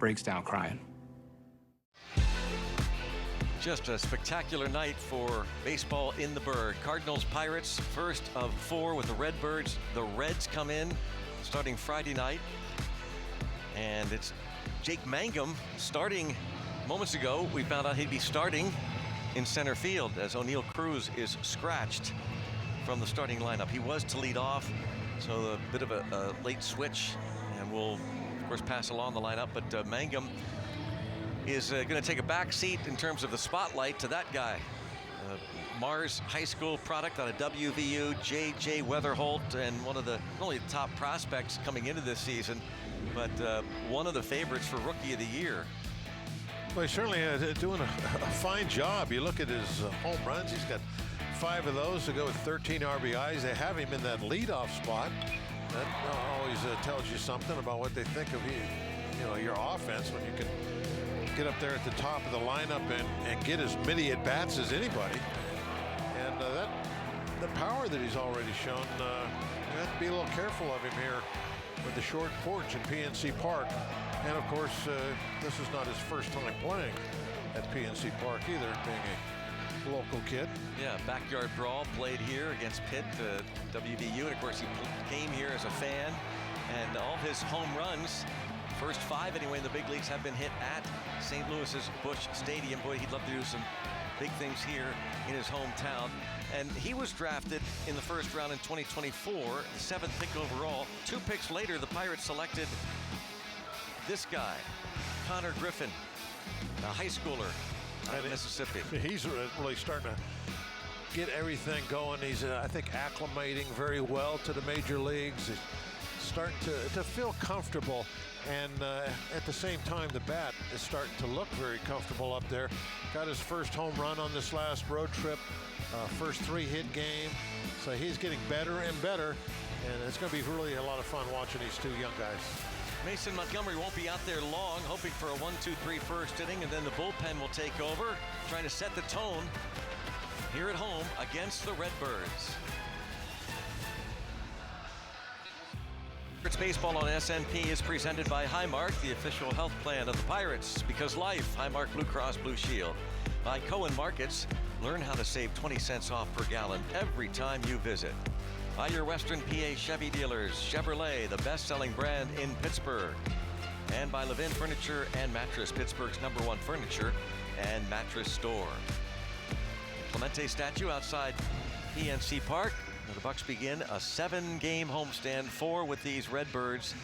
breaks down crying. Just a spectacular night for baseball in the Burgh. Cardinals, Pirates, first of 4 with the Redbirds. The Reds come in starting Friday night. And it's Jake Mangum starting moments ago. We found out he'd be starting in center field as O'Neill Cruz is scratched from the starting lineup. He was to lead off, so a bit of a late switch, and we'll of course pass along the lineup. But Mangum is going to take a back seat in terms of the spotlight to that guy. Mars High School product out of WVU, J.J. Weatherholt, and one of the not only the top prospects coming into this season, but one of the favorites for Rookie of the Year. Well, he's certainly doing a fine job. You look at his home runs, he's got 5 of those to go with 13 RBIs. They have him in that leadoff spot. That always tells you something about what they think of your offense when you can get up there at the top of the lineup and get as many at-bats as anybody. And the power that he's already shown, you have to be a little careful of him here with the short porch in PNC Park. And of course, this is not his first time playing at PNC Park either, being a local kid. Yeah, backyard brawl played here against Pitt, WVU. And of course, he came here as a fan, and all his home runs, first 5 anyway in the big leagues, have been hit at St. Louis's Busch Stadium. Boy, he'd love to do some big things here in his hometown. And he was drafted in the first round in 2024, the 7th pick overall. 2 picks later, the Pirates selected this guy, Connor Griffin, a high schooler out of Mississippi. He's really starting to get everything going. He's, I think, acclimating very well to the major leagues. He's starting to feel comfortable, and at the same time, the bat is starting to look very comfortable up there. Got his first home run on this last road trip, first 3-hit game. So he's getting better and better, and it's going to be really a lot of fun watching these 2 young guys. Mason Montgomery won't be out there long, hoping for a 1-2-3 first inning, and then the bullpen will take over, trying to set the tone here at home against the Redbirds. Pirates baseball on SNP is presented by Highmark, the official health plan of the Pirates. Because life, Highmark Blue Cross Blue Shield. By Cohen Markets, learn how to save 20 cents off per gallon every time you visit. By your Western PA Chevy dealers, Chevrolet, the best-selling brand in Pittsburgh. And by Levin Furniture and Mattress, Pittsburgh's #1 furniture and mattress store. Clemente statue outside PNC Park. The Bucks begin a 7-game homestand, 4 with these Redbirds,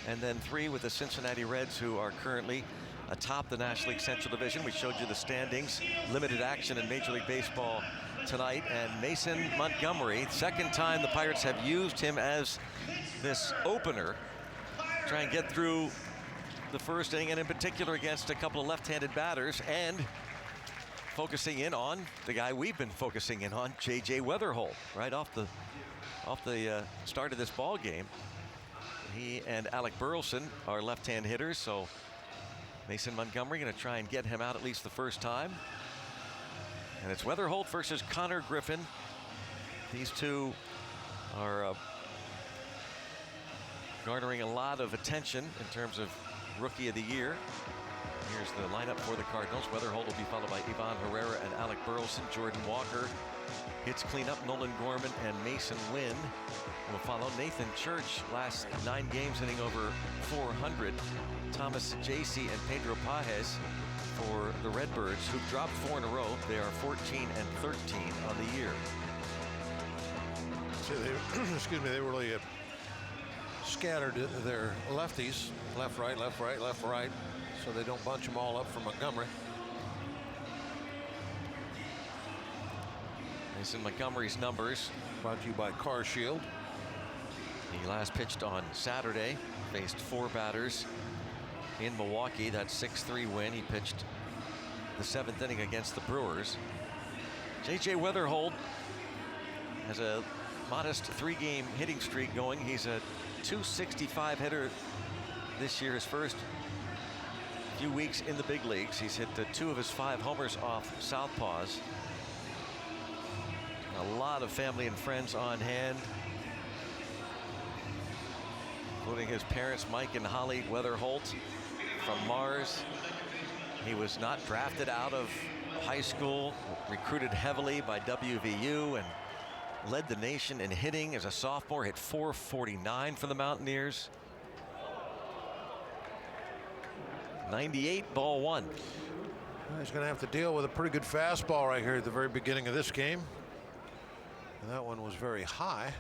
and then 3 with the Cincinnati Reds, who are currently atop the National League Central Division. We showed you the standings, limited action in Major League Baseball tonight. And Mason Montgomery, second time the Pirates have used him as this opener, try and get through the first inning, and in particular against a couple of left-handed batters, and focusing in on the guy we've been focusing in on, J.J. Weatherholt, right off the start of this ball game. He and Alec Burleson are left-hand hitters, so Mason Montgomery going to try and get him out at least the first time. And it's Weatherholt versus Connor Griffin. These 2 are garnering a lot of attention in terms of Rookie of the Year. Here's the lineup for the Cardinals. Weatherholt will be followed by Ivan Herrera and Alec Burleson. Jordan Walker hits cleanup. Nolan Gorman and Mason Wynn will follow. Nathan Church, last 9 games, hitting over 400. Thomas Jaycee and Pedro Pages for the Redbirds, who've dropped 4 in a row. They are 14 and 13 on the year. So they really scattered their lefties, left, right, left, right, left, right, so they don't bunch them all up for Montgomery. Mason Montgomery's numbers brought to you by Car Shield. He last pitched on Saturday, faced 4 batters in Milwaukee. That 6-3 win. He pitched the 7th inning against the Brewers. J.J. Weatherholt has a modest 3-game hitting streak going. He's a .265 hitter this year. His first few weeks in the big leagues, he's hit 2 of his 5 homers off southpaws. A lot of family and friends on hand, including his parents, Mike and Holly Weatherholt, from Mars. He was not drafted out of high school, recruited heavily by WVU, and led the nation in hitting as a sophomore. Hit .449 for the Mountaineers. 98, ball one. He's going to have to deal with a pretty good fastball right here at the very beginning of this game. And that one was very high.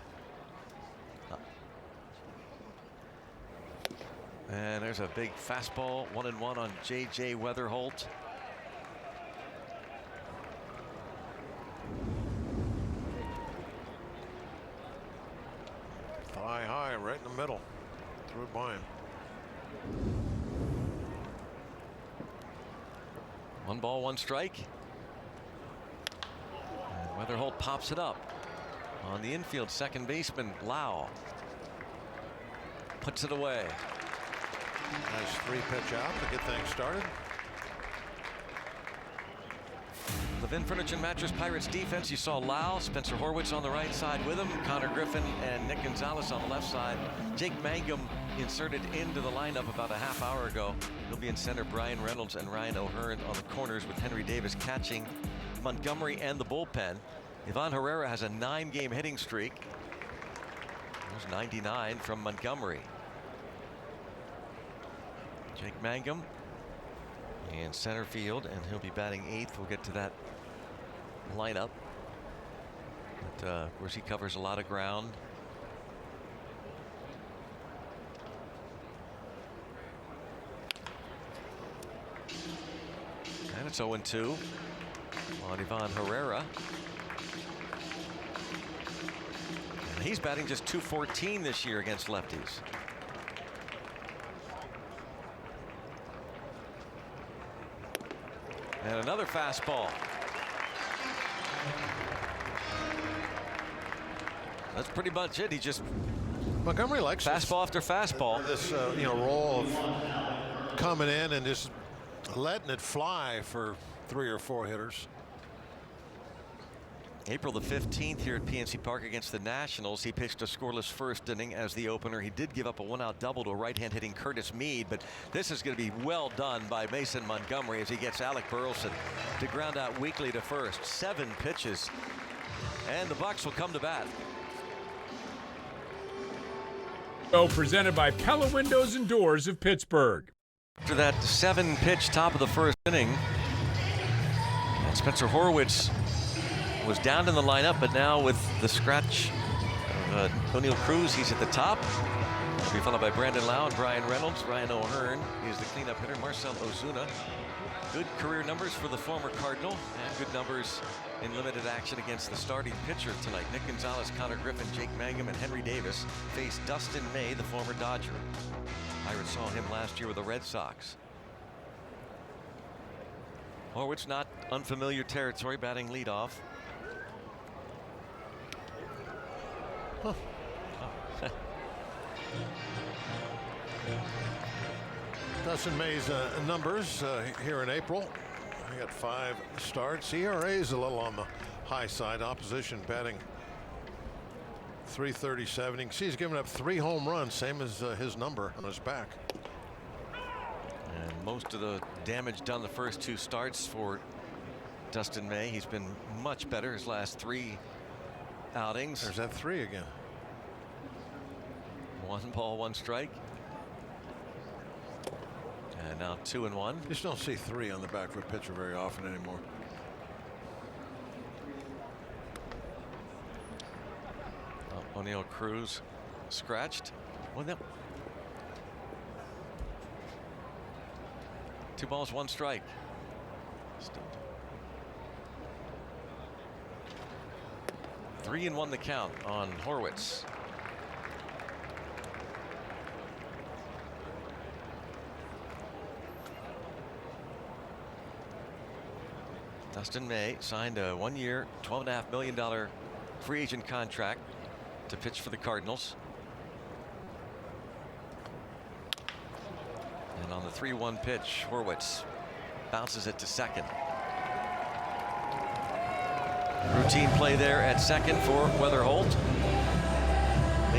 And there's a big fastball, 1-1 on J.J. Weatherholt. Thigh high, right in the middle. Threw it by him. 1 ball, 1 strike. And Weatherholt pops it up. On the infield, second baseman Lau puts it away. Nice 3-pitch out to get things started. Levin Furniture and Mattress Pirates defense. You saw Lau, Spencer Horwitz on the right side with him, Connor Griffin and Nick Gonzalez on the left side. Jake Mangum inserted into the lineup about a half hour ago. He'll be in center. Brian Reynolds and Ryan O'Hearn on the corners, with Henry Davis catching Montgomery and the bullpen. Ivan Herrera has a 9-game hitting streak. There's 99 from Montgomery. Jake Mangum in center field, and he'll be batting 8th. We'll get to that lineup. But, of course, he covers a lot of ground. And it's 0-2 on Ivan Herrera. And he's batting just .214 this year against lefties. And another fastball. That's pretty much it. He just Montgomery likes fastball after fastball. This role of coming in and just letting it fly for 3 or 4 hitters. April the 15th here at PNC Park against the Nationals. He pitched a scoreless first inning as the opener. He did give up a 1-out double to a right-hand hitting Curtis Mead, but this is going to be well done by Mason Montgomery as he gets Alec Burleson to ground out weakly to first. 7 pitches, and the Bucs will come to bat. Presented by Pella Windows and Doors of Pittsburgh. After that 7-pitch top of the first inning, and Spencer Horwitz was down in the lineup, but now with the scratch of O'Neill Cruz, he's at the top. He'll be followed by Brandon Lau and Brian Reynolds. Ryan O'Hearn is the cleanup hitter. Marcel Ozuna. Good career numbers for the former Cardinal, and good numbers in limited action against the starting pitcher tonight. Nick Gonzalez, Connor Griffin, Jake Mangum, and Henry Davis face Dustin May, the former Dodger. Pirates saw him last year with the Red Sox. Horwitz, not unfamiliar territory, batting leadoff. Huh. Dustin May's numbers here in April. He got 5 starts. ERA is a little on the high side. Opposition batting .337. You can see he's given up 3 home runs, same as his number on his back. And most of the damage done the first 2 starts for Dustin May. He's been much better his last 3 outings. There's that 3 again. 1 ball, 1 strike. And now 2-1. You just don't see 3 on the back of a pitcher very often anymore. O'Neill Cruz scratched. Well, no. 2 balls, 1 strike. 3-1 the count on Horwitz. Dustin May signed a 1-year, $12.5 million free agent contract to pitch for the Cardinals. And on the 3-1 pitch, Horwitz bounces it to second. Routine play there at second for Weatherholt.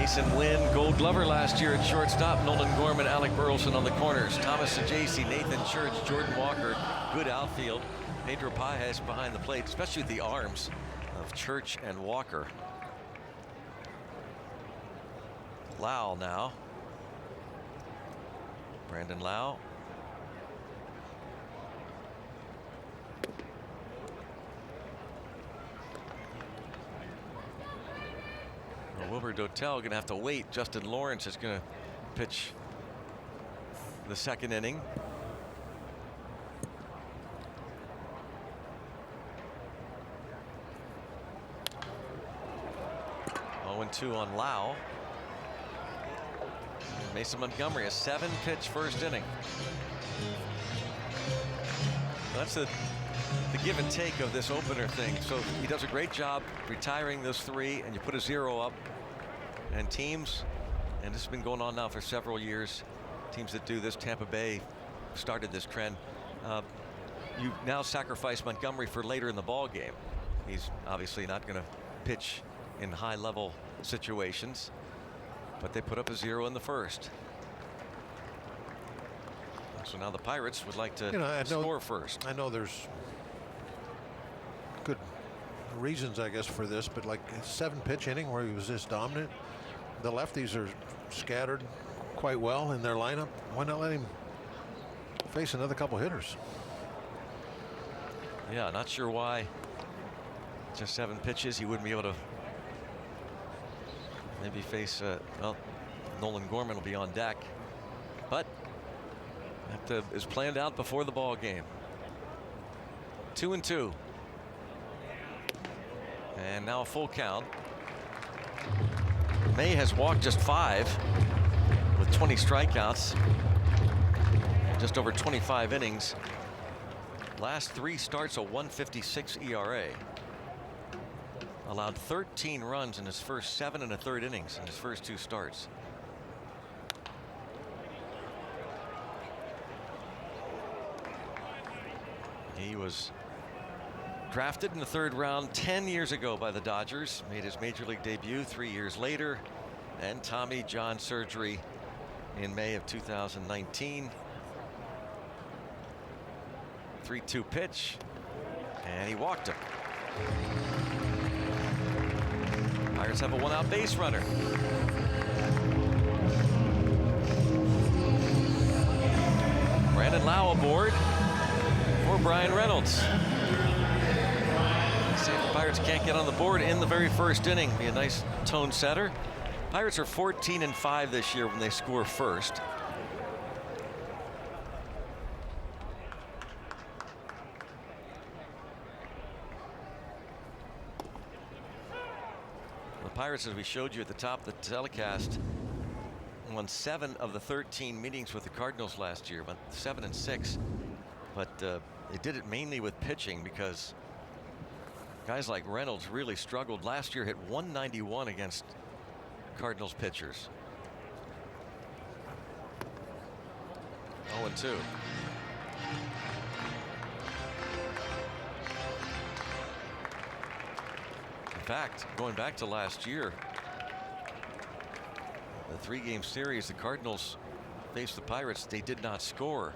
Mason Wynn, Gold Glover last year at shortstop. Nolan Gorman, Alec Burleson on the corners. Thomas Sajaci, Nathan Church, Jordan Walker. Good outfield. Pedro Paez behind the plate, especially the arms of Church and Walker. Lau now. Brandon Lau. Wilbur Dotel going to have to wait. Justin Lawrence is going to pitch the second inning. Oh, 0-2 on Lau. Mason Montgomery, a 7-pitch first inning. That's the give and take of this opener thing. So he does a great job retiring those 3, and you put a 0 up. And teams, and this has been going on now for several years, teams that do this, Tampa Bay started this trend. You now sacrifice Montgomery for later in the ball game. He's obviously not going to pitch in high-level situations, but they put up a 0 in the first. So now the Pirates would like to score first. I know there's good reasons, I guess, for this, but like a 7-pitch inning where he was this dominant. The lefties are scattered quite well in their lineup. Why not let him face another couple hitters? Yeah, not sure why just 7 pitches. He wouldn't be able to maybe face, well, Nolan Gorman will be on deck, but that is planned out before the ball game. 2-2. And now a full count. May has walked just 5 with 20 strikeouts, just over 25 innings. Last 3 starts, a 1.56 ERA. Allowed 13 runs in his first 7 1/3 innings in his first 2 starts. He was drafted in the 3rd round 10 years ago by the Dodgers, made his major league debut 3 years later, and Tommy John surgery in May of 2019. 3-2 pitch, and he walked him. Pirates have a 1-out base runner. Brandon Lau aboard for Brian Reynolds. See if the Pirates can't get on the board in the very first inning. Be a nice tone setter. Pirates are 14-5 this year when they score first. The Pirates, as we showed you at the top of the telecast, won 7 of the 13 meetings with the Cardinals last year, went 7-6. But they did it mainly with pitching because guys like Reynolds really struggled. Last year hit 191 against Cardinals pitchers. 0-2. In fact, going back to last year, the 3-game series, the Cardinals faced the Pirates. They did not score.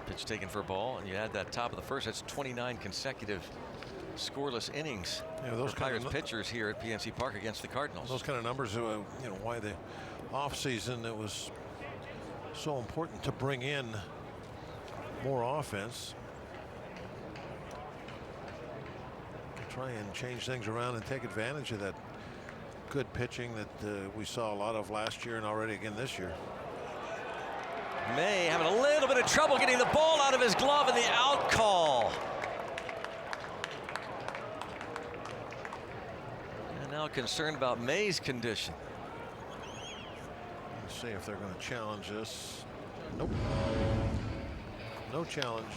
Pitch taken for a ball, and you add that top of the first. That's 29 consecutive scoreless innings for Pirates pitchers here at PNC Park against the Cardinals. Those kind of numbers, why the offseason it was so important to bring in more offense. Try and change things around and take advantage of that good pitching that we saw a lot of last year and already again this year. May having a little bit of trouble getting the ball out of his glove, and the out call. And now concerned about May's condition. Let's see if they're going to challenge this. Nope. No challenge.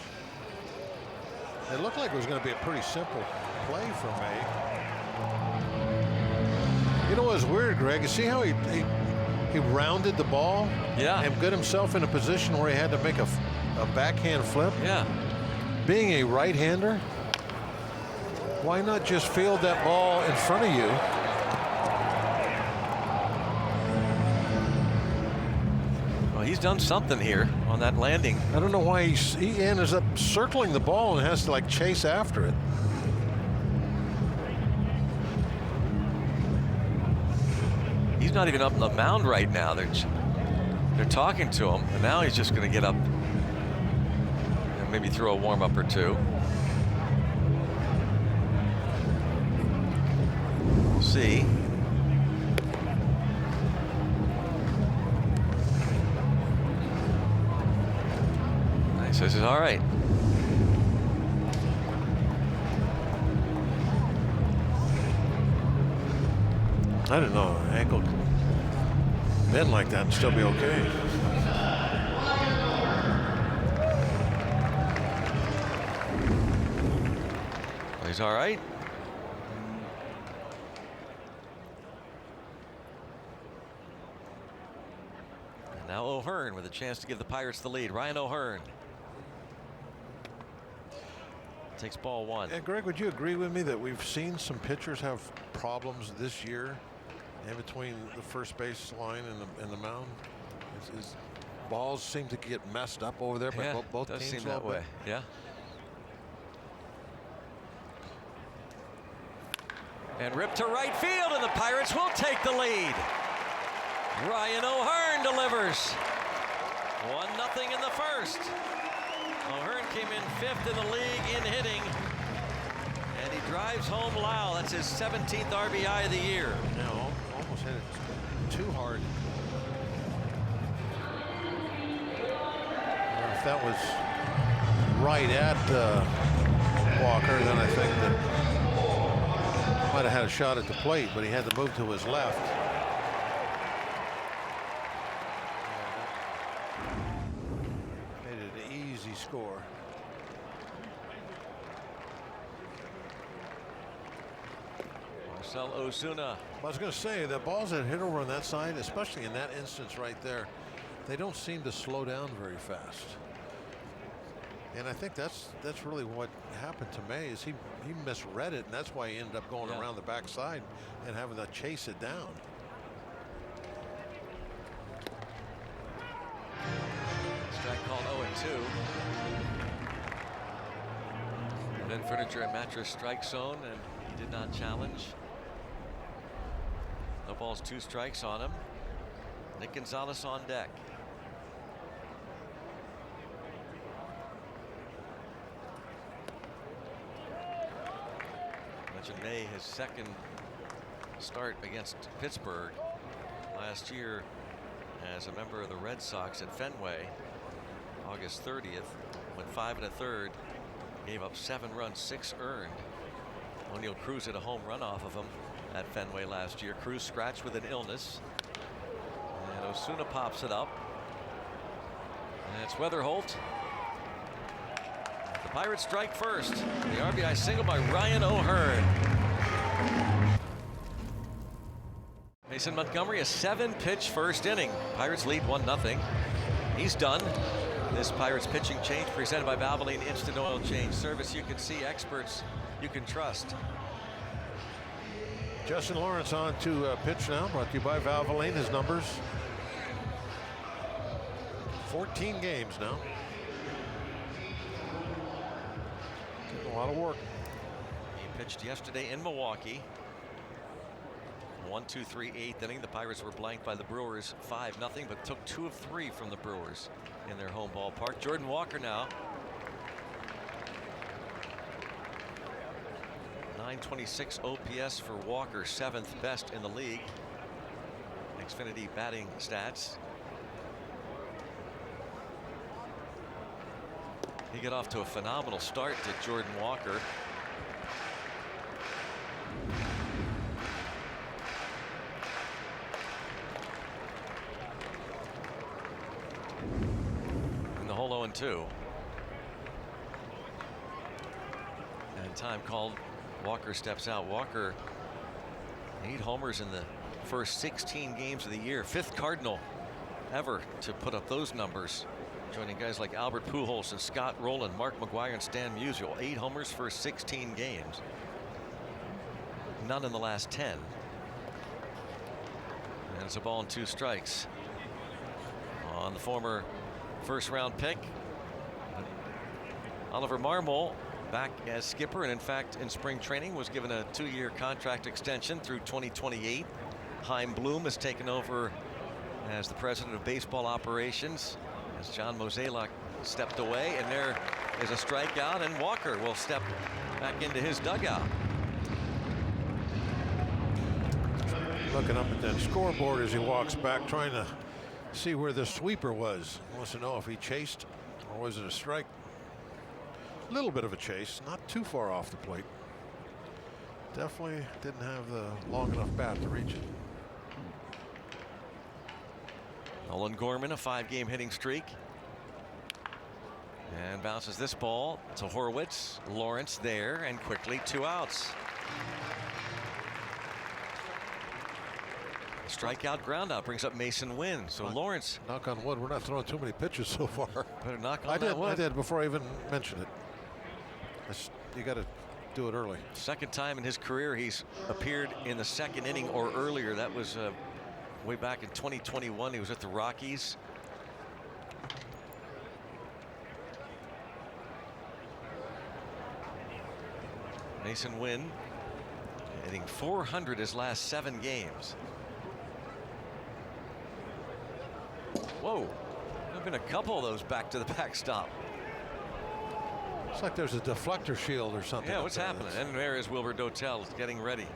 It looked like it was going to be a pretty simple play for May. You know what's weird, Greg? You see how he rounded the ball? Yeah. And got himself in a position where he had to make a backhand flip? Yeah. Being a right-hander, Why not just field that ball in front of you? Well, he's done something here on that landing. I don't know why he ends up circling the ball and has to like chase after it. He's not even up on the mound right now. They're talking to him, and now he's just going to get up and maybe throw a warm-up or two. We'll see. He says it's all right. I didn't know an ankle could bend like that and still be okay. He's all right. And now O'Hearn with a chance to give the Pirates the lead. Ryan O'Hearn takes ball one. And Greg, would you agree with me that we've seen some pitchers have problems this year in between the first base line and the mound? His balls seem to get messed up over there by both does teams. Seem that way. Yeah. And ripped to right field, and the Pirates will take the lead. Ryan O'Hearn delivers. 1-0 in the first. O'Hearn came in 5th in the league in hitting, and he drives home Lau. That's his 17th RBI of the year. Now, almost hit it too hard. If that was right at Walker, then I think that might have had a shot at the plate, but he had to move to his left. Made it an easy score. Marcell Ozuna. I was going to say, the balls that hit over on that side, especially in that instance right there, they don't seem to slow down very fast. And I think that's really what happened to May, is he misread it, and that's why he ended up going around the backside and having to chase it down. Strike called 0-2. And then Furniture and Mattress strike zone, and he did not challenge. No balls, 2 strikes on him. Nick Gonzalez on deck. Mentioned May, his second start against Pittsburgh last year as a member of the Red Sox at Fenway. August 30th, went 5 1/3, gave up 7 runs, 6 earned. O'Neill Cruz hit a home run off of him at Fenway last year. Cruz scratched with an illness, and Osuna pops it up, and it's Weatherholt. The Pirates strike first. The RBI single by Ryan O'Hearn. Mason Montgomery, a 7-pitch first inning. Pirates lead 1-0. He's done. This Pirates pitching change presented by Valvoline Instant Oil Change Service. You can see, experts you can trust. Justin Lawrence on to pitch now, brought to you by Valvoline. His numbers, 14 games now. Getting a lot of work. He pitched yesterday in Milwaukee. 1-2-3 8th inning. The Pirates were blanked by the Brewers 5-0, but took 2 of 3 from the Brewers in their home ballpark. Jordan Walker now. 926 OPS for Walker, 7th best in the league. Xfinity batting stats. He got off to a phenomenal start to Jordan Walker. In the whole 0-2. And time called. Walker steps out. Walker 8 homers in the first 16 games of the year. 5th Cardinal ever to put up those numbers, joining guys like Albert Pujols and Scott Rowland, Mark McGwire, and Stan Musial. 8 homers for 16 games. none in the last 10. And it's a ball and 2 strikes on the former first-round pick. Oliver Marmol back as skipper, and in fact in spring training was given a 2-year contract extension through 2028. Chaim Bloom has taken over as the president of baseball operations as John Mozeliak stepped away, and there is a strikeout, and Walker will step back into his dugout. Looking up at that scoreboard as he walks back, trying to see where the sweeper was. Wants to know if he chased or was it a strike. A little bit of a chase, not too far off the plate. Definitely didn't have the long enough bat to reach it. Nolan Gorman, a 5-game hitting streak. And bounces this ball to Horwitz. Lawrence there, and quickly 2 outs. Strikeout ground out brings up Mason Wynn. So Lawrence. Knock on wood, we're not throwing too many pitches so far. Better knock on that wood. I did before I even mentioned it. You got to do it early. Second time in his career he's appeared in the 2nd inning or earlier. That was way back in 2021. He was at the Rockies. Mason Wynn hitting .400 his last 7 games. Whoa, there have been a couple of those back-to-the-back stop. It's like there's a deflector shield or something. Yeah, what's happening? And there is Wilbur Dotel getting ready.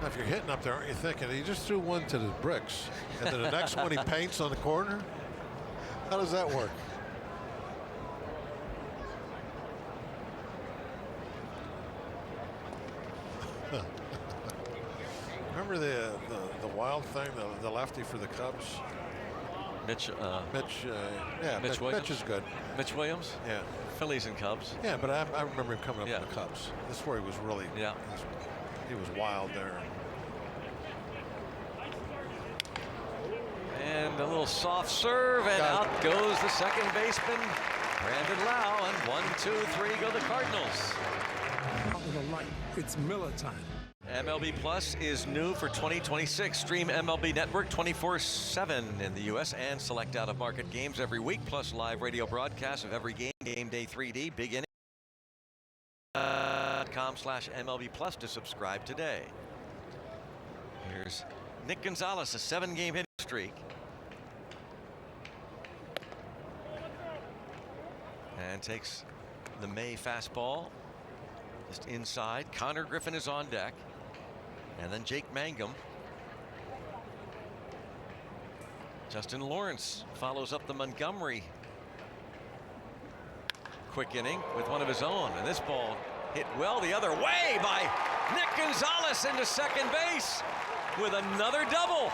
Now, if you're hitting up there, aren't you thinking he just threw one to the bricks, and then the next one he paints on the corner? How does that work? Remember the wild thing, the lefty for the Cubs? Mitch Mitch Williams. Mitch is good. Mitch Williams? Yeah. Phillies and Cubs. Yeah, but I remember him coming up in the Cubs. This is where he was really, he was wild there. And a little soft serve, and out goes the second baseman, Brandon Lau, and 1, 2, 3 go the Cardinals. It's Miller time. MLB Plus is new for 2026. Stream MLB Network 24/7 in the U.S. and select out-of-market games every week, plus live radio broadcasts of every game. Game Day 3D, big inning. .com/MLB Plus to subscribe today. Here's Nick Gonzalez, a 7-game hitting streak. And takes the May fastball just inside. Connor Griffin is on deck. And then Jake Mangum. Justin Lawrence follows up the Montgomery quick inning with one of his own. And this ball hit well the other way by Nick Gonzalez into second base with another double.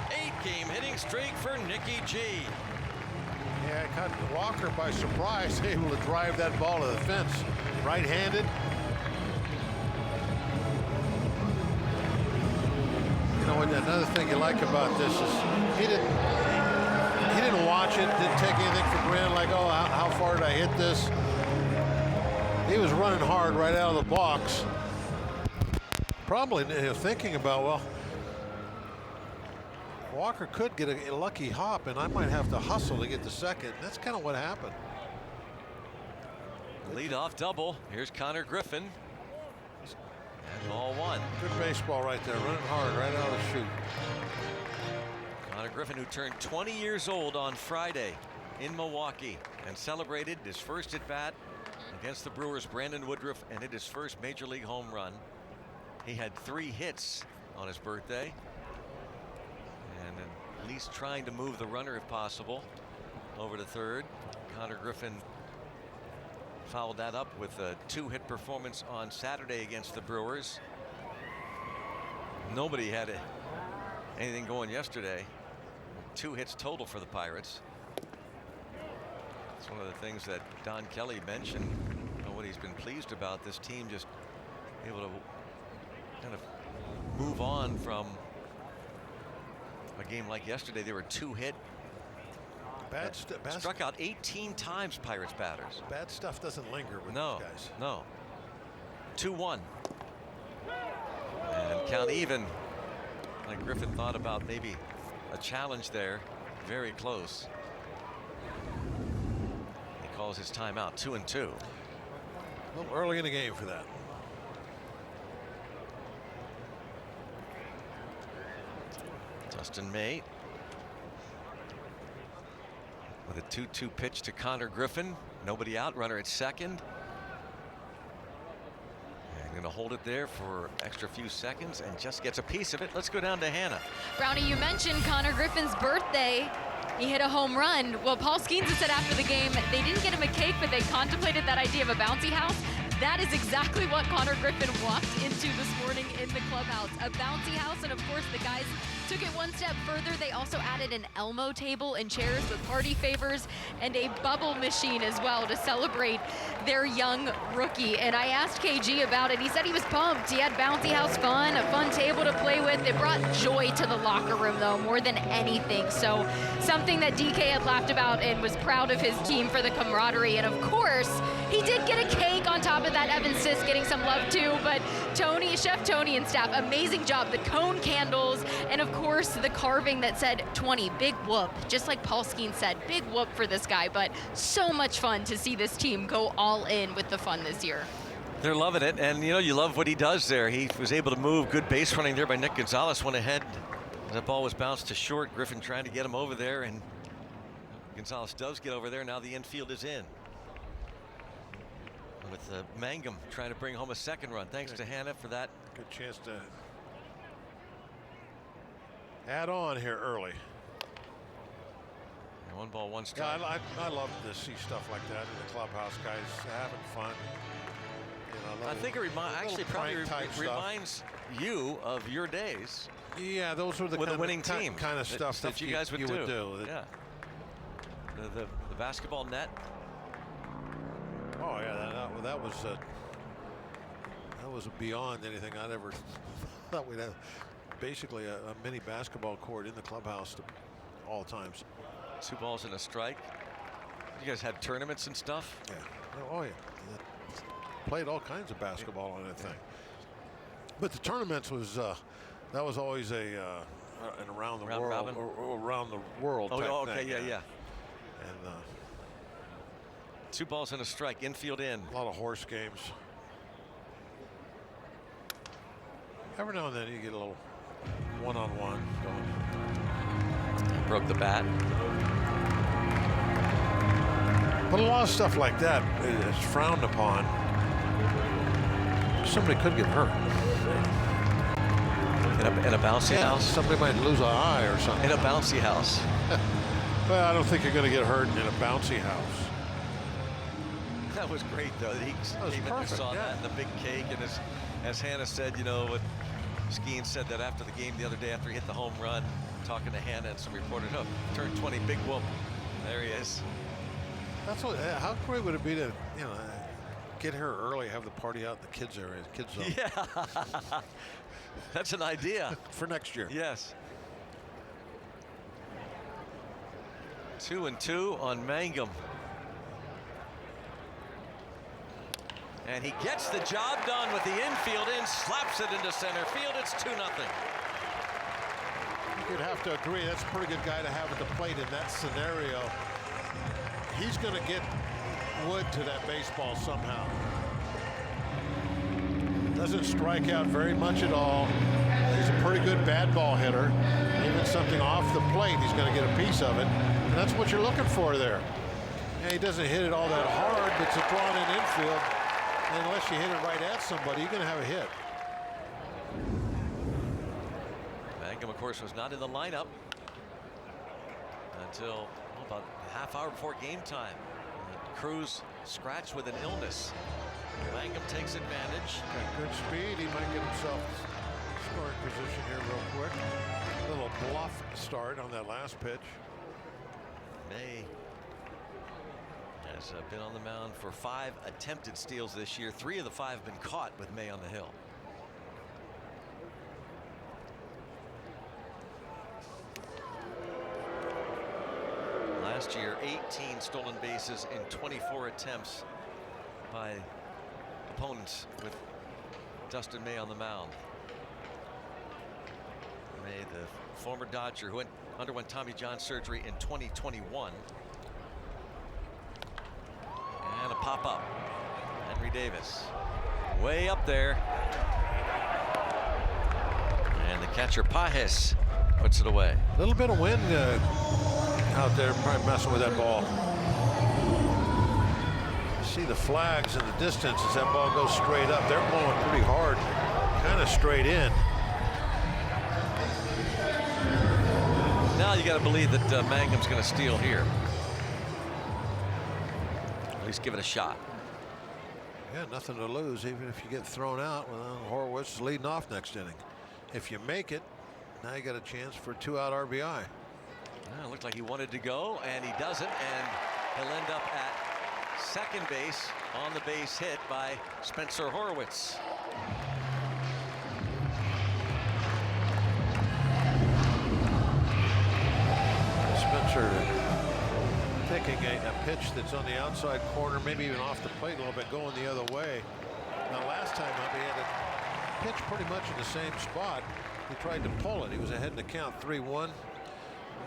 8-game hitting streak for Nicky G. Yeah, caught Walker by surprise, able to drive that ball to the fence. Right-handed. You know, another thing you like about this is he didn't watch it, didn't take anything for granted, like, oh, how far did I hit this? He was running hard right out of the box. Probably thinking about, well, Walker could get a lucky hop, and I might have to hustle to get the second. That's kind of what happened. Leadoff double. Here's Connor Griffin. And ball 1. Good baseball right there, running hard right out of the chute. Connor Griffin, who turned 20 years old on Friday in Milwaukee and celebrated his first at bat against the Brewers' Brandon Woodruff and hit his first major league home run. He had 3 hits on his birthday, and at least trying to move the runner if possible over to third. Connor Griffin followed that up with a 2-hit performance on Saturday against the Brewers. Nobody had anything going yesterday. 2 hits total for the Pirates. It's one of the things that Don Kelly mentioned, what he's been pleased about, this team just able to kind of move on from a game like yesterday. They were 2 hit. Struck out 18 times, Pirates batters. Bad stuff doesn't linger with these guys. No. 2-1. And count even. Like Griffin thought about maybe a challenge there. Very close. He calls his timeout. 2-2. A little early in the game for that. Dustin May with a 2-2 pitch to Connor Griffin. Nobody out. Runner at second. And going to hold it there for extra few seconds and just gets a piece of it. Let's go down to Hannah. Brownie, you mentioned Connor Griffin's birthday. He hit a home run. Well, Paul Skeens said after the game, they didn't get him a cake, but they contemplated that idea of a bouncy house. That is exactly what Connor Griffin walked into this morning in the clubhouse. A bouncy house, and of course the guys took it one step further. They also added an Elmo table and chairs with party favors and a bubble machine as well to celebrate their young rookie. And I asked KG about it. He said he was pumped. He had bouncy house fun, a fun table to play with. It brought joy to the locker room, though, more than anything. So something that DK had laughed about and was proud of his team for the camaraderie. And of course, he did get a cake on top of that. Evan Sis getting some love too, but Tony, Chef Tony and staff, amazing job. The cone candles, and of course the carving that said 20, big whoop. Just like Paul Skeens said, big whoop for this guy, but so much fun to see this team go all in with the fun this year. They're loving it, and you love what he does there. He was able to move. Good base running there by Nick Gonzalez. Went ahead. That ball was bounced to short. Griffin trying to get him over there, and Gonzalez does get over there. Now the infield is in. With Mangum trying to bring home a second run. Thanks to Hannah for that. Good chance to add on here early. And 1 ball, 1 strike. Yeah, I love to see stuff like that in the clubhouse. Guys having fun. I think it actually probably reminds you of your days. Yeah, those were the with a winning team kind of stuff that you guys would do. Yeah. The basketball net. Oh yeah, that was beyond anything I'd ever thought we'd have. Basically a mini basketball court in the clubhouse at all times. 2 balls and a strike. You guys had tournaments and stuff? Yeah. Oh yeah. Played all kinds of basketball on that thing. But the tournaments was that was always an around the world robin? or around the world type okay, thing. yeah. And 2 balls and a strike, infield in. A lot of horse games. Every now and then you get a little one-on-one going. Broke the bat. But a lot of stuff like that is frowned upon. Somebody could get hurt. In a bouncy house? Somebody might lose an eye or something. In a bouncy house. Well, I don't think you're going to get hurt in a bouncy house. That was great, though. He came in and saw that and the big cake. And as Hannah said, what Skeens said that after the game the other day after he hit the home run, talking to Hannah and some reporters, turned 20, big whoop. There he is. That's what. How great would it be to, get here early, have the party out in the kids area, kids zone. Yeah. That's an idea. For next year. Yes. 2-2 on Mangum. And he gets the job done with the infield in, slaps it into center field. It's 2-0. You'd have to agree that's a pretty good guy to have at the plate in that scenario. He's going to get wood to that baseball somehow. Doesn't strike out very much at all. He's a pretty good bad ball hitter. Even something off the plate, he's going to get a piece of it. And that's what you're looking for there. Yeah, he doesn't hit it all that hard, but it's a drawn in infield. And unless you hit it right at somebody, you're going to have a hit. Mangum, of course, was not in the lineup until about a half hour before game time. Cruz scratched with an illness. Mangum takes advantage. Got good speed. He might get himself scoring position here real quick. A little bluff start on that last pitch. May Has been on the mound for 5 attempted steals this year. 3 of the 5 have been caught with May on the hill. Last year, 18 stolen bases in 24 attempts by opponents with Dustin May on the mound. May, the former Dodger who underwent Tommy John surgery in 2021. And a pop up. Henry Davis way up there. And the catcher Pajes puts it away. A little bit of wind out there, probably messing with that ball. You see the flags in the distance as that ball goes straight up. They're blowing pretty hard, kind of straight in. Now you got to believe that Mangum's going to steal here. At least give it a shot. Yeah, nothing to lose, even if you get thrown out. Well, Horwitz is leading off next inning. If you make it, now you got a chance for a 2-out RBI. Well, it looked like he wanted to go, and he doesn't, and he'll end up at second base on the base hit by Spencer Horwitz. Spencer taking a pitch that's on the outside corner, maybe even off the plate a little bit, going the other way. Now, last time up, he had a pitch pretty much in the same spot. He tried to pull it. He was ahead in the count, 3-1.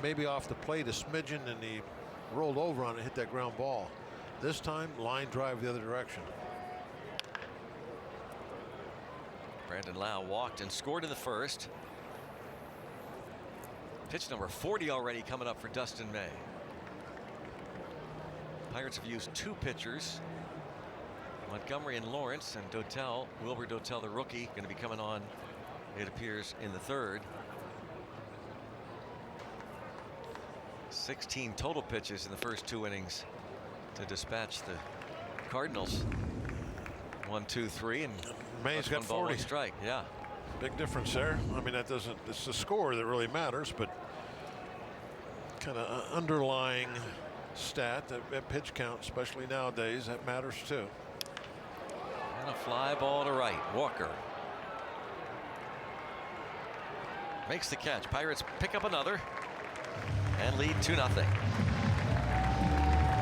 Maybe off the plate a smidgen, and he rolled over on it, hit that ground ball. This time, line drive the other direction. Brandon Lau walked and scored in the first. Pitch number 40 already coming up for Dustin May. Pirates have used 2 pitchers, Montgomery and Lawrence, and Wilbur Dotel, the rookie, going to be coming on, it appears, in the third. 16 total pitches in the first 2 innings to dispatch the Cardinals. 1, 2, 3, and May's got 40. 1 strike. Yeah, big difference there. I mean, that doesn't, it's the score that really matters, but kind of underlying stat, that pitch count, especially nowadays, that matters too. And a fly ball to right. Walker makes the catch. Pirates pick up another and lead 2-0.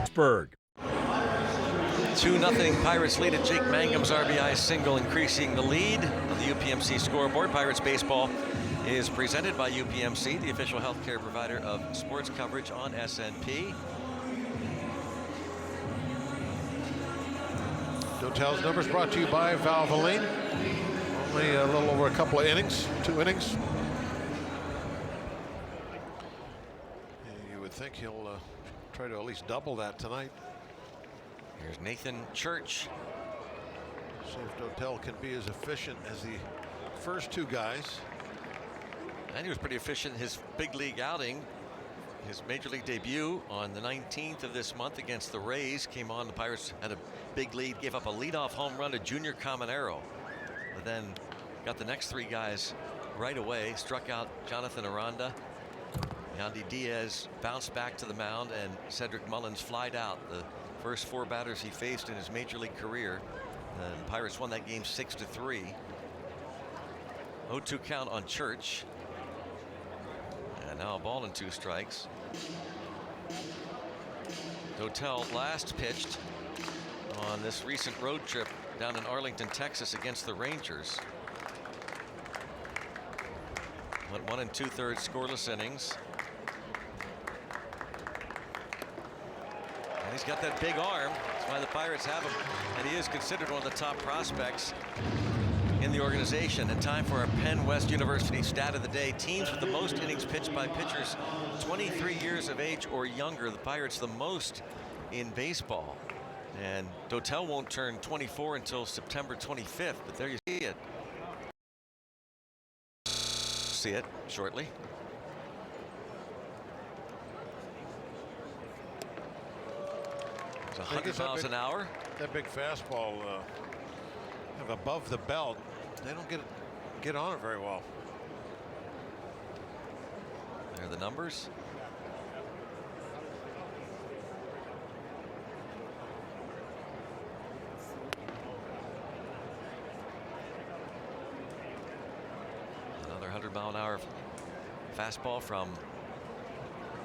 Pittsburgh. 2-0 Pirates lead at Jake Mangum's RBI single, increasing the lead on the UPMC scoreboard. Pirates baseball is presented by UPMC, the official healthcare provider of sports coverage on SNP. Dotel's numbers brought to you by Valvoline. Only a little over a couple of innings, 2 innings. You would think he'll try to at least double that tonight. Here's Nathan Church. See if Dotel can be as efficient as the first 2 guys. And he was pretty efficient in his big league outing. His major league debut on the 19th of this month against the Rays came on. The Pirates had a big lead, gave up a leadoff home run to Junior Caminero, but then got the next 3 guys right away. Struck out Jonathan Aranda. Yandy Diaz bounced back to the mound, and Cedric Mullins flied out. The first 4 batters he faced in his major league career. The Pirates won that game 6-3. 0-2 count on Church. And now a ball and 2 strikes. Dotel last pitched on this recent road trip down in Arlington, Texas against the Rangers. Went 1 2/3 scoreless innings. And he's got that big arm. That's why the Pirates have him. And he is considered one of the top prospects in the organization. And time for our Penn West University stat of the day. Teams with the most innings pitched by pitchers 23 years of age or younger. The Pirates the most in baseball. And Dotel won't turn 24 until September 25th. But there you see it. See it shortly. It's 100 miles an hour. That big fastball kind of above the belt. They don't get on it very well. There are the numbers. 100-mile-an-hour fastball from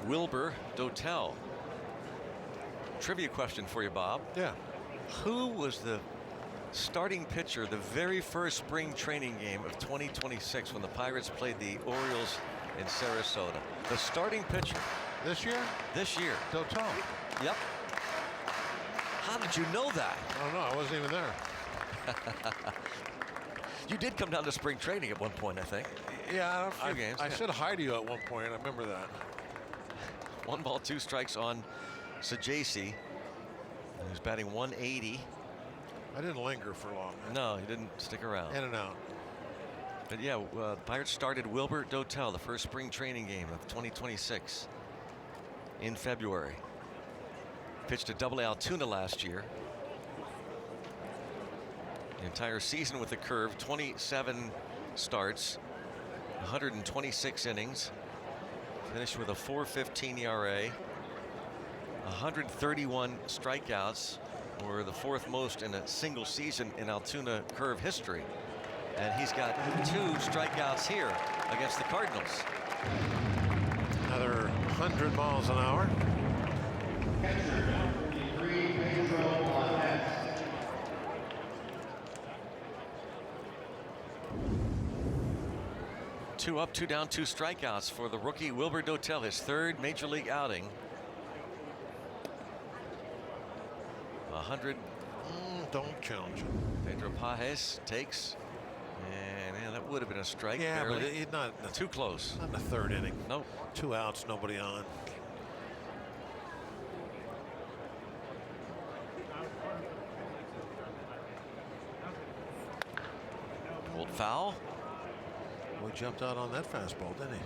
Wilbur Dotel. Trivia question for you, Bob. Yeah. Who was the starting pitcher the very first spring training game of 2026 when the Pirates played the Orioles in Sarasota? The starting pitcher. This year? This year. Dotel. Yep. How did you know that? I don't know. I wasn't even there. You did come down to spring training at one point, I think. Yeah, A few games. I Yeah. said hi to you at one point. I remember that. 1 ball, 2 strikes on Sajasi, who's batting 180. I didn't linger for long. No, he didn't stick around. In and out. But yeah, the Pirates started Wilbur Dotel, the first spring training game of 2026 in February. Pitched at Double-A Altoona last year. The entire season with the curve, 27 starts, 126 innings. Finished with a 4.15 ERA, 131 strikeouts, or the 4th most in a single season in Altoona curve history. And he's got 2 strikeouts here against the Cardinals. Another 100 miles an hour. 2 up, 2 down, 2 strikeouts for the rookie Wilbur Dotel, his 3rd major league outing. 100. Don't challenge him. Pedro Pajes takes, and yeah, that would have been a strike. Yeah, barely. but it's not Too close. Not in the 3rd inning. Nope. 2 outs, nobody on. Pulled foul. Boy, jumped out on that fastball, didn't he?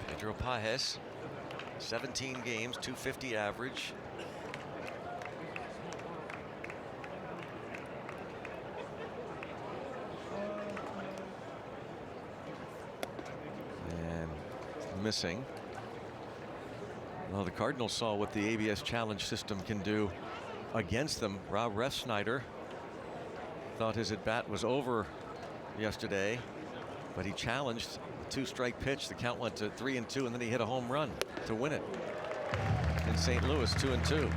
Pedro Pajes, 17 games, 250 average. And missing. Well, the Cardinals saw what the ABS challenge system can do against them. Rob Refsnyder thought his at-bat was over yesterday, but he challenged a 2-strike pitch. The count went to 3-2, and then he hit a home run to win it in St. Louis, 2-2.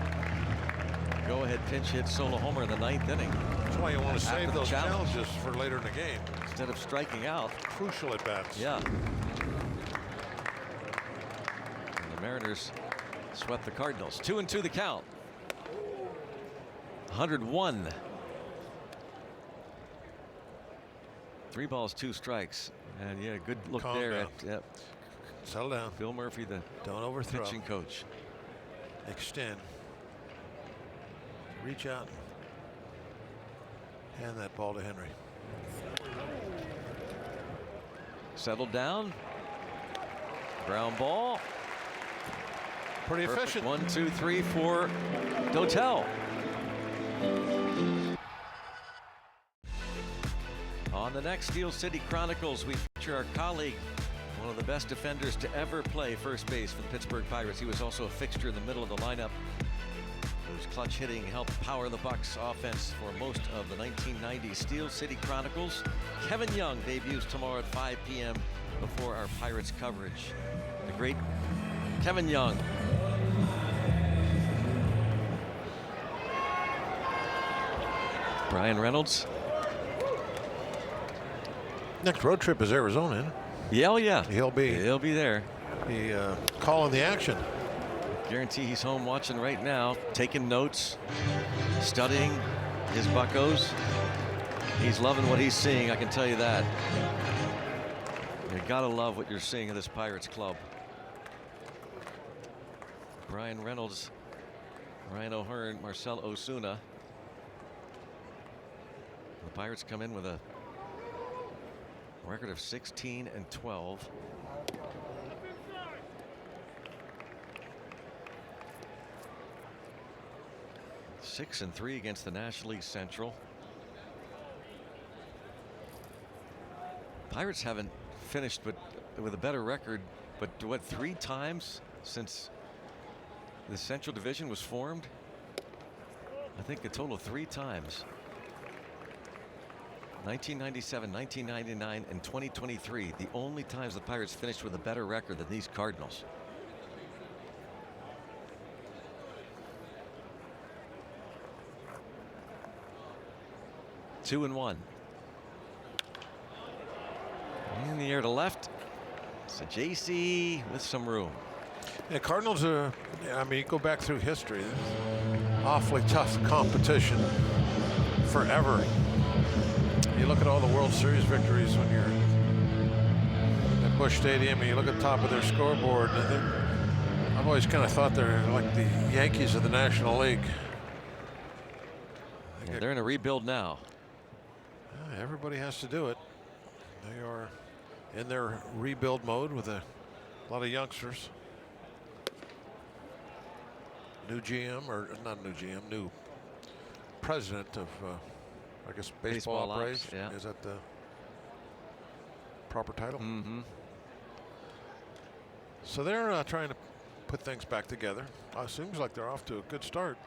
Go-ahead pinch hit solo homer in the 9th inning. That's why you want to After save the those challenge. challenges for later in the game. Instead of striking out. Crucial at bats. Yeah. And the Mariners swept the Cardinals. 2-2 the count. 101. 3 balls, 2 strikes. And yeah, good look Calm there down. at Settle down. Bill Murphy, the Don't overthrow. pitching coach. Extend. Reach out. Hand that ball to Henry. Settled down. Ground ball. Pretty Perfect. efficient. 1, 2, 3, 4. Dotel. On the next Steel City Chronicles, we feature our colleague, one of the best defenders to ever play first base for the Pittsburgh Pirates. He was also a fixture in the middle of the lineup, whose clutch hitting helped power the Bucs offense for most of the 1990s. Steel City Chronicles. Kevin Young debuts tomorrow at 5 p.m. before our Pirates coverage. The great Kevin Young. Brian Reynolds. Next road trip is Arizona. Isn't it? Yeah, oh yeah. He'll be there. Calling the action. Guarantee he's home watching right now, taking notes, studying his buccos. He's loving what he's seeing, I can tell you that. You gotta love what you're seeing of this Pirates club. Brian Reynolds, Ryan O'Hearn, Marcell Ozuna. The Pirates come in with a record of 16-12. 6-3 against the National League Central. Pirates haven't finished with a better record, but what, 3 times since the Central Division was formed? I think a total of 3 times. 1997, 1999, and 2023. The only times the Pirates finished with a better record than these Cardinals. Two and one. In the air to left. So JC with some room. Yeah, Cardinals are, I mean, you go back through history, awfully tough competition forever. You look at all the World Series victories when you're at Busch Stadium and you look at the top of their scoreboard. I've always kind of thought they're like the Yankees of the National League. Yeah, they're in a rebuild now. Everybody has to do it. They are in their rebuild mode with a lot of youngsters. New GM, or not new GM, new president of, I guess, baseball operations. Yeah. Is that the proper title? Mm-hmm. So they're trying to put things back together. Seems like they're off to a good start.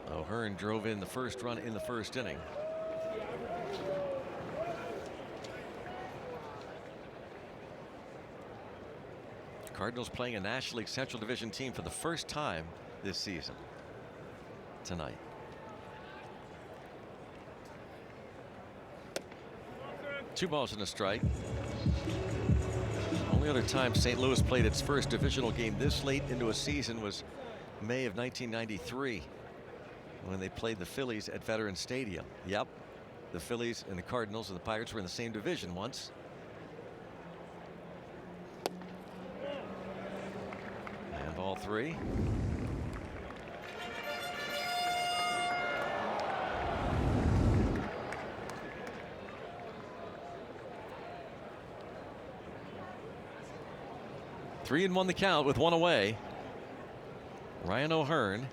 O'Hearn drove in the first run in the first inning. Cardinals playing a National League Central Division team for the first time this season tonight. Two balls and a strike. Only other time St. Louis played its first divisional game this late into a season was May of 1993 when they played the Phillies at Veterans Stadium. Yep, the Phillies and the Cardinals and the Pirates were in the same division once. And ball 3. Three and 1 the count with 1 away. Ryan O'Hearn.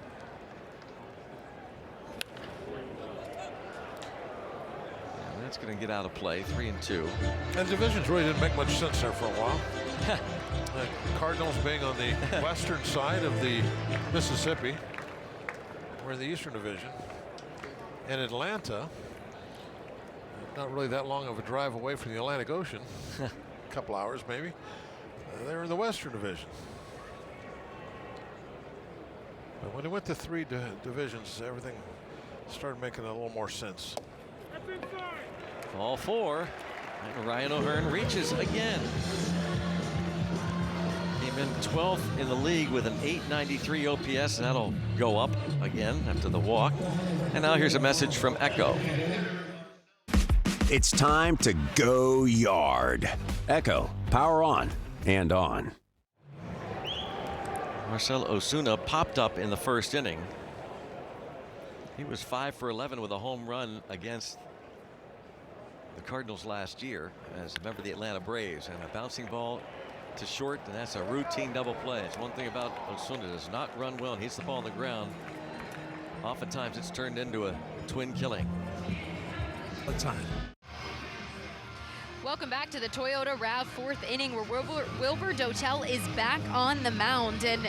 And that's going to get out of play. 3 and 2. And the divisions really didn't make much sense there for a while. The Cardinals being on the western side of the Mississippi. We're in the Eastern Division. And Atlanta, not really that long of a drive away from the Atlantic Ocean. A couple hours maybe. They're in the Western Division. But when it went to 3 divisions, everything started making a little more sense. Ball 4. And Ryan O'Hearn reaches again. Came in 12th in the league with an .893 OPS. That'll go up again after the walk. And now here's a message from Echo. It's time to go yard. Echo, power on and on. Marcell Ozuna popped up in the first inning. He was 5 for 11 with a home run against the Cardinals last year as a member of the Atlanta Braves, and a bouncing ball to short, and that's a routine double play. It's one thing about Ozuna, does not run well and hits the ball on the ground. Oftentimes it's turned into a twin killing. Welcome back to the Toyota RAV 4th inning, where Wilbur Dotel is back on the mound, and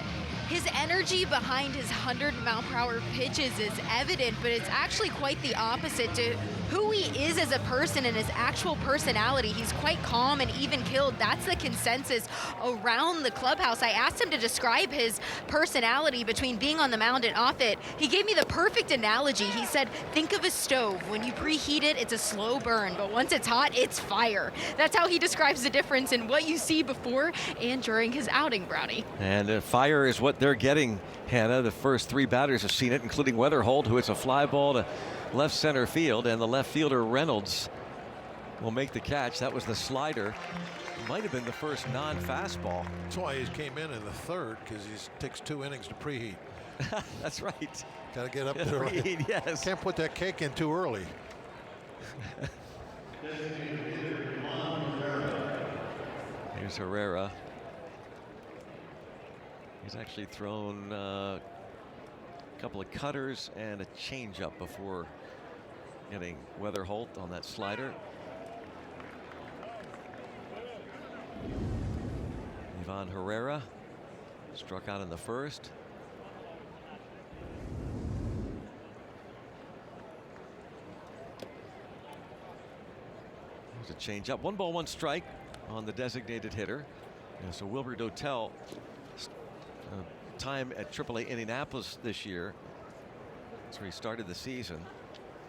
his energy behind his 100-mile-per-hour pitches is evident, but it's actually quite the opposite to who he is as a person and his actual personality. He's quite calm and even-keeled. That's the consensus around the clubhouse. I asked him to describe his personality between being on the mound and off it. He gave me the perfect analogy. He said, think of a stove. When you preheat it, it's a slow burn, but once it's hot, it's fire. That's how he describes the difference in what you see before and during his outing, Brownie. And fire is what they're getting, Hannah. The first 3 batters have seen it, including Weatherholt, who hits a fly ball to left center field, and the left fielder Reynolds will make the catch. That was the slider. Might have been the first non-fastball. That's why he came in the 3rd, because he takes 2 innings to preheat. That's right. Got to get up there. Preheat, yes. Can't put that cake in too early. Here's Herrera. He's actually thrown a couple of cutters and a changeup before getting Weatherholt on that slider. Ivan Herrera Struck out in the first. There's a change up. 1 ball, 1 strike on the designated hitter. Yeah, so Wilbur Dotel, time at AAA Indianapolis this year. That's where he started the season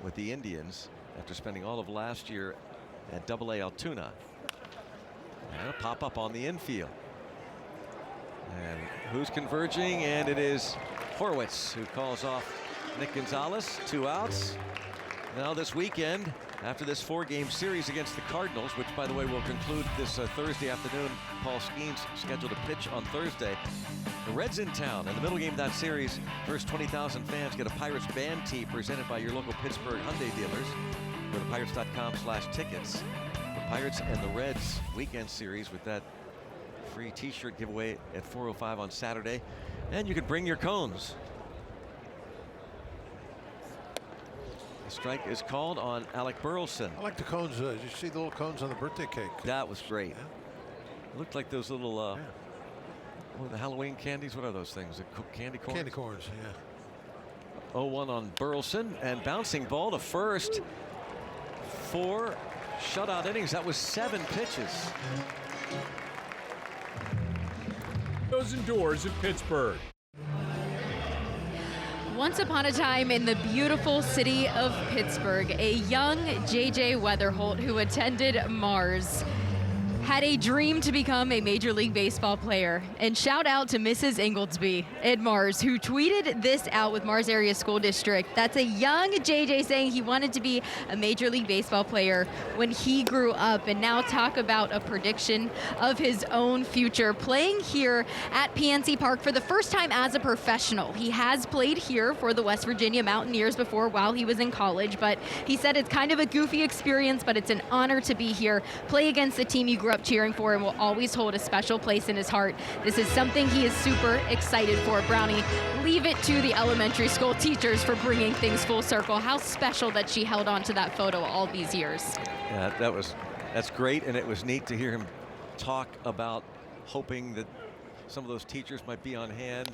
with the Indians after spending all of last year at AA Altoona. And a pop up on the infield. And who's converging? And it is Horwitz who calls off Nick Gonzalez. 2 outs. Now this weekend, after this 4-game series against the Cardinals, which by the way will conclude this Thursday afternoon, Paul Skeens scheduled to pitch on Thursday. The Reds in town in the middle game of that series. First 20,000 fans get a Pirates band tee presented by your local Pittsburgh Hyundai dealers. Go to pirates.com/tickets. The Pirates and the Reds weekend series with that free t-shirt giveaway at 4:05 on Saturday. And you can bring your cones. The strike is called on Alec Burleson. I like the cones. Did you see the little cones on the birthday cake? That was great. Yeah. It looked like those little what are the Halloween candies? What are those things? The candy corns? Candy corns, yeah. 0-1 on Burleson, and bouncing ball to first. 4 shutout innings. That was 7 pitches. Windows and Doors of Pittsburgh. Once upon a time in the beautiful city of Pittsburgh, a young J.J. Weatherholt who attended Mars had a dream to become a Major League Baseball player. And shout out to Mrs. Inglesby at Mars, who tweeted this out with Mars Area School District. That's a young JJ saying he wanted to be a Major League Baseball player when he grew up. And now talk about a prediction of his own future, playing here at PNC Park for the first time as a professional. He has played here for the West Virginia Mountaineers before while he was in college, but he said it's kind of a goofy experience, but it's an honor to be here, play against the team you grew up cheering for, and will always hold a special place in his heart. This is something he is super excited for. Brownie, leave it to the elementary school teachers for bringing things full circle. How special that she held on to that photo all these years. Yeah, that's great, and it was neat to hear him talk about hoping that some of those teachers might be on hand.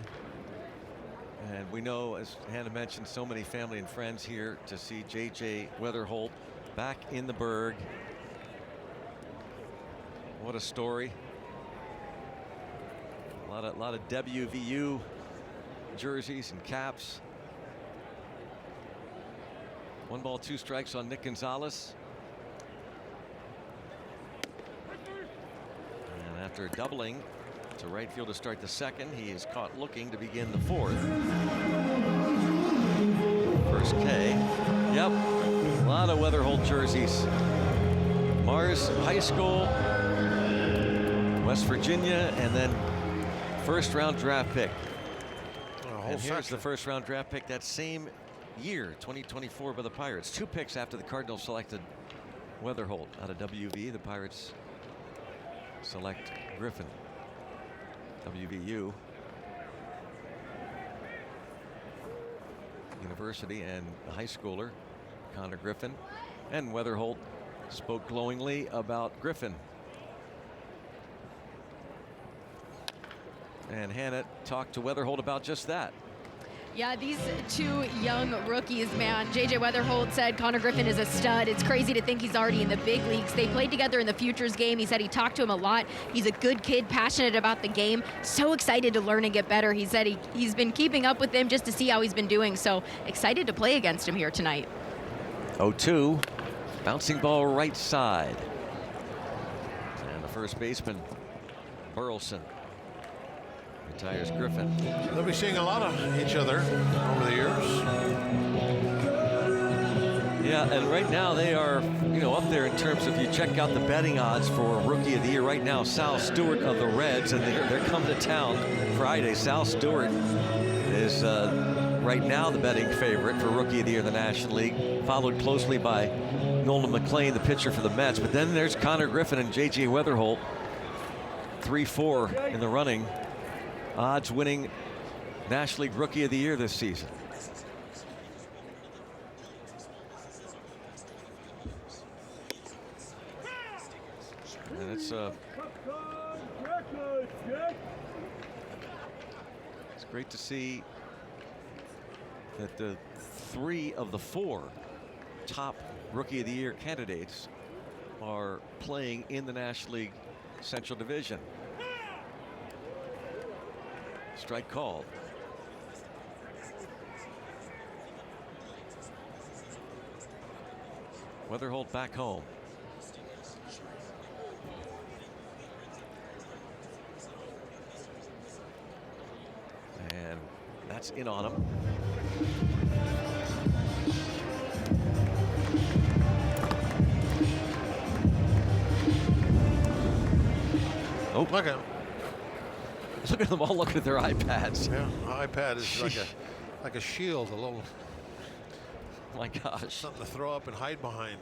And we know, as Hannah mentioned, so many family and friends here to see J.J. Weatherholt back in the Berg. What a story. A lot of WVU jerseys and caps. 1 ball, 2 strikes on Nick Gonzalez. And after doubling to right field to start the second, he is caught looking to begin the 4th. First K. Yep. A lot of Weatherholt jerseys. Mars High School, West Virginia, and then first-round draft pick. And here's the first-round draft pick that same year, 2024, by the Pirates. 2 picks after the Cardinals selected Weatherholt out of WV. The Pirates select Griffin, WVU University, and the high schooler Connor Griffin. And Weatherholt spoke glowingly about Griffin. And Hannah talked to Weatherholt about just that. Yeah, these 2 young rookies, man. J.J. Weatherholt said Connor Griffin is a stud. It's crazy to think he's already in the big leagues. They played together in the Futures game. He said he talked to him a lot. He's a good kid, passionate about the game, so excited to learn and get better. He said he's been keeping up with him just to see how he's been doing, so excited to play against him here tonight. 0-2, bouncing ball right side. And the first baseman, Burleson, retires Griffin. They'll be seeing a lot of each other over the years. Yeah, and right now they are, up there in terms of, you check out the betting odds for Rookie of the Year. Right now, Sal Stewart of the Reds, and they're coming to town Friday. Sal Stewart is right now the betting favorite for Rookie of the Year in the National League, followed closely by Nolan McLean, the pitcher for the Mets. But then there's Connor Griffin and J.J. Weatherholt, 3-4 in the running. Odds winning National League Rookie of the Year this season. And it's It's great to see that the 3 of the 4 top Rookie of the Year candidates are playing in the National League Central Division. Strike called. Weatherholt back home. And that's in on him. Oh, Look at look at them all looking at their iPads. yeah, iPad is like a shield, a little My gosh. something to throw up and hide behind.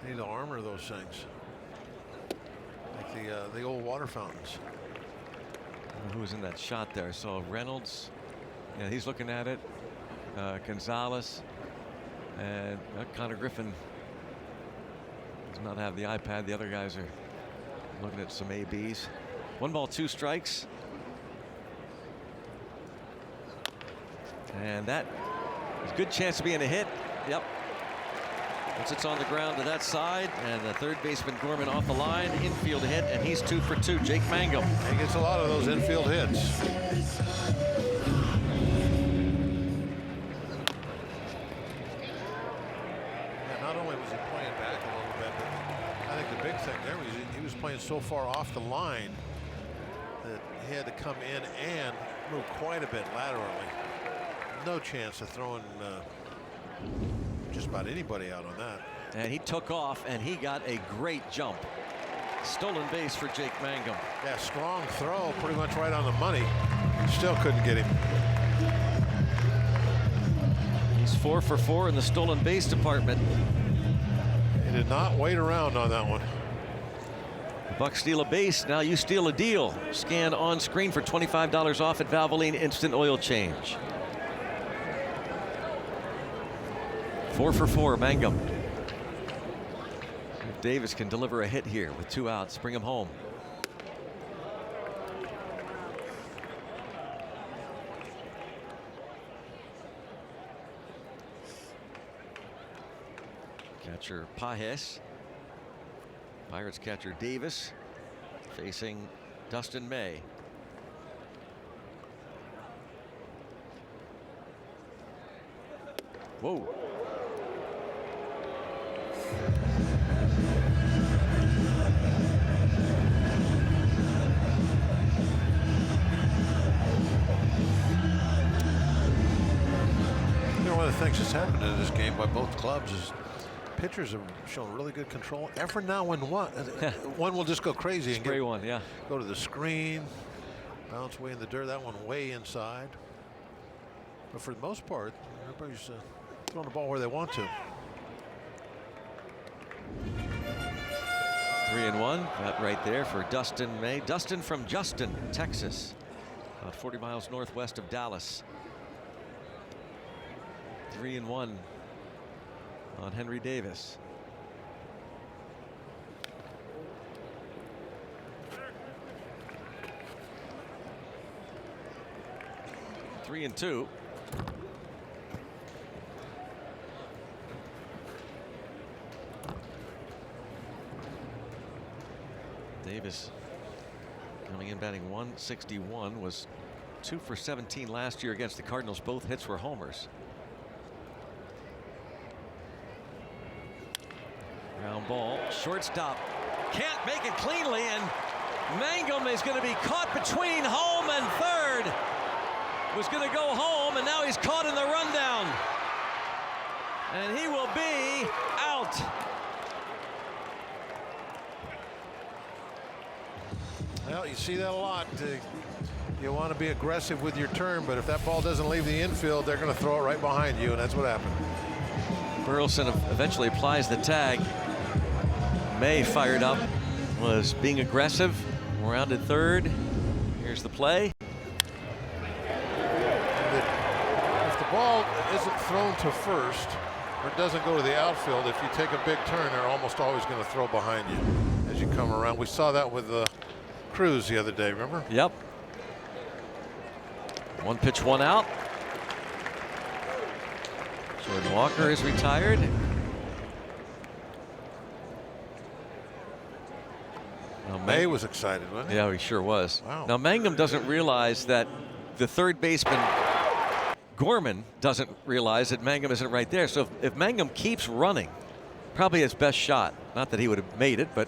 They need to armor those things, like the old water fountains. Who was in that shot there? I saw Reynolds. Yeah, he's looking at it. Gonzalez and Connor Griffin does not have the iPad. The other guys are looking at some ABs. 1 ball, 2 strikes. And that is a good chance to be in a hit. Yep. Once it's on the ground to that side, and the third baseman Gorman off the line, infield hit, and he's 2 for 2. Jake Mangum. He gets a lot of those infield hits. Yeah, not only was he playing back a little bit, but I think the big thing there was he was playing so far off the line that he had to come in and move quite a bit laterally. No chance of throwing just about anybody out on that. And he took off, and he got a great jump. Stolen base for Jake Mangum. Yeah, strong throw, pretty much right on the money. Still couldn't get him. He's 4 for 4 in the stolen base department. He did not wait around on that one. The Bucks steal a base. Now you steal a deal. Scan on screen for $25 off at Valvoline Instant Oil Change. 4 for 4, Mangum. If Davis can deliver a hit here with 2 outs, bring him home. Catcher Pajes. Pirates catcher Davis facing Dustin May. Whoa. One of the things that's happened in this game by both clubs is pitchers have shown really good control. Every now and one will just go crazy and Spray one, yeah. Go to the screen, bounce way in the dirt. That one way inside. But for the most part, everybody's throwing the ball where they want to. 3-1. That right there for Dustin May. Dustin from Justin, Texas, about 40 miles northwest of Dallas. 3-1 on Henry Davis. Three and 2. Davis coming in batting 161, was 2 for 17 last year against the Cardinals. Both hits were homers. Ground ball, shortstop can't make it cleanly, and Mangum is going to be caught between home and third. Was going to go home, and now he's caught in the rundown, and he will be out. Well, you see that a lot. You want to be aggressive with your turn, but if that ball doesn't leave the infield, they're going to throw it right behind you, and that's what happened. Burleson eventually applies the tag. May fired up, was being aggressive, rounded third. Here's the play. If the ball isn't thrown to first, or doesn't go to the outfield, if you take a big turn, they're almost always going to throw behind you as you come around. We saw that with Cruz the other day, remember? Yep. 1 pitch, 1 out. Jordan Walker is retired. Now, May was excited, wasn't he? Yeah, he sure was. Wow. Now Mangum doesn't realize that the third baseman Gorman doesn't realize that Mangum isn't right there. So if Mangum keeps running, probably his best shot. Not that he would have made it, but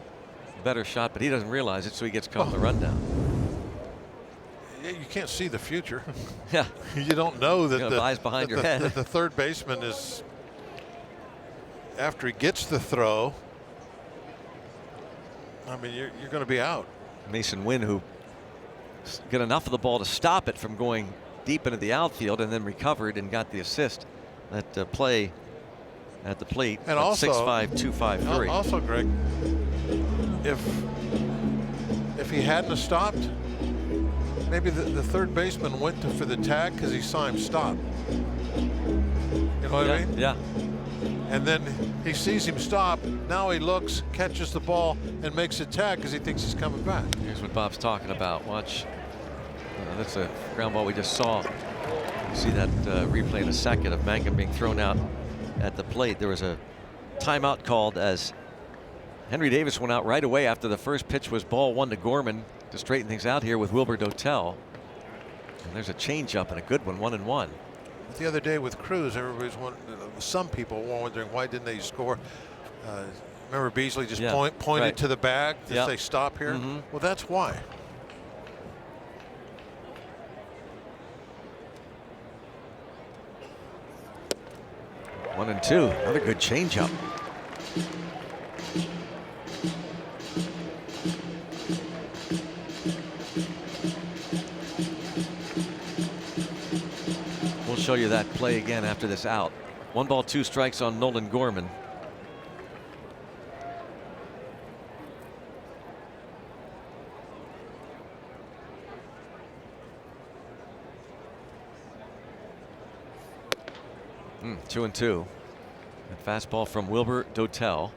better shot. But he doesn't realize it, so he gets caught in the rundown. You can't see the future. Yeah. You don't know that the eyes behind your head. That the third baseman is, after he gets the throw, I mean, you're going to be out. Mason Wynn, who got enough of the ball to stop it from going deep into the outfield, and then recovered and got the assist. That play at the plate. And also 6'5", 253. Also, Greg, if he hadn't have stopped, maybe the third baseman went for the tag because he saw him stop. You know what I mean? Yeah. And then he sees him stop. Now he looks, catches the ball, and makes a tag because he thinks he's coming back. Here's what Bob's talking about. Watch. That's a ground ball we just saw. You see that replay in a second of Mangum being thrown out at the plate. There was a timeout called as Henry Davis went out right away after the first pitch was ball 1 to Gorman to straighten things out here with Wilbur Dotel. And there's a changeup and a good one, 1-1. The other day with Cruz, everybody's some people were wondering why didn't they score. Remember Beasley just pointed to the bag to say stop here. Well, that's why. One and two. Another good changeup. We'll show you that play again after this out. 1 ball, 2 strikes on Nolan Gorman. Two and two. A fastball from Wilbur Dotel.